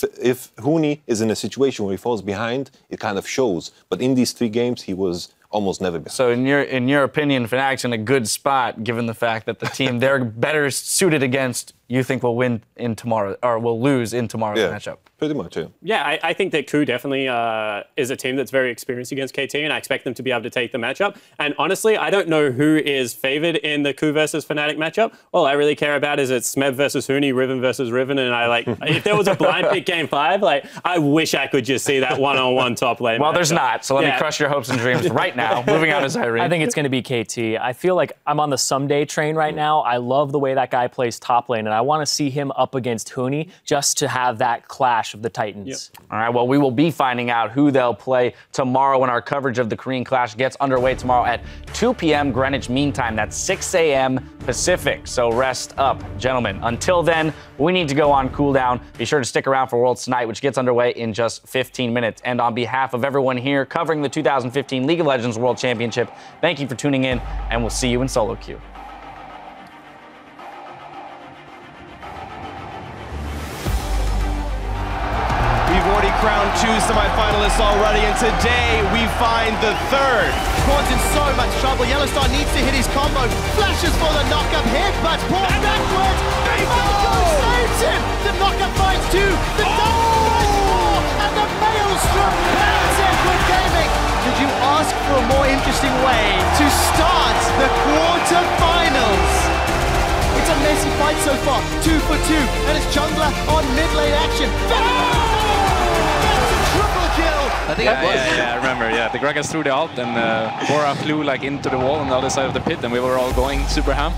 Huni is in a situation where he falls behind, it kind of shows. But in these 3 games, he was almost never behind. So in your opinion, Fnatic's in a good spot, given the fact that the team they're better suited against, you think will win in tomorrow, or will lose in tomorrow's matchup? Pretty much, yeah. Yeah, I think that Coup definitely is a team that's very experienced against KT, and I expect them to be able to take the matchup. And honestly, I don't know who is favored in the Coup versus Fnatic matchup. All I really care about is it's Smeb versus Huni, Riven versus Riven, and I if there was a blind pick game 5, I wish I could just see that one-on-one top lane. Well, matchup. there's not, so let me crush your hopes and dreams right now. Moving on to Irene. I think it's going to be KT. I feel like I'm on the someday train right now. I love the way that guy plays top lane, and I want to see him up against Huni just to have that clash of the Titans. Yep. All right, well, we will be finding out who they'll play tomorrow when our coverage of the Korean Clash gets underway tomorrow at 2 p.m. Greenwich Mean Time. That's 6 a.m. Pacific, so rest up, gentlemen. Until then, we need to go on cooldown. Be sure to stick around for Worlds Tonight, which gets underway in just 15 minutes. And on behalf of everyone here covering the 2015 League of Legends World Championship, thank you for tuning in, and we'll see you in solo queue. Crowned 2 semi-finalists already, and today we find the 3rd. Quad's in so much trouble. Yellowstar needs to hit his combo. Flashes for the knock-up hit, but pulls backwards. Mako saves him. The knock-up finds 2. The double And the maelstrom lands Edward Gaming. Did you ask for a more interesting way to start the quarterfinals? It's a messy fight so far, 2 for 2, and it's jungler on mid lane action. That's a triple kill. I think I remember. Yeah, the Gragas threw the ult, and Bora flew like into the wall on the other side of the pit, and we were all going super ham.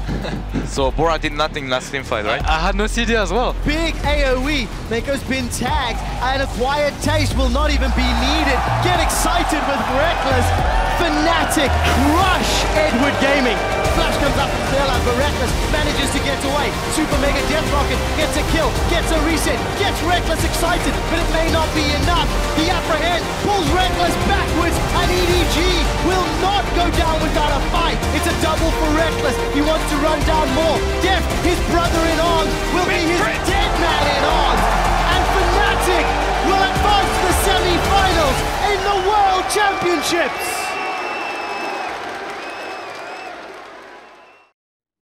So Bora did nothing last team fight, right? I had no CD as well. Big AoE. Mako's been tagged, and Acquired Taste will not even be needed. Get excited with Reckless. Fnatic crush Edward Gaming. Flash comes up from Bailout, but Reckless manages to get away. Super Mega Death Rocket gets a kill, gets a reset, gets Reckless excited, but it may not be enough. The apprehend pulls Reckless backwards, and EDG will not go down without a fight. It's a double for Reckless. He wants to run down more. Def, his brother in arms, will be his dead man in arms. And Fnatic will advance to the semi-finals in the World Championships.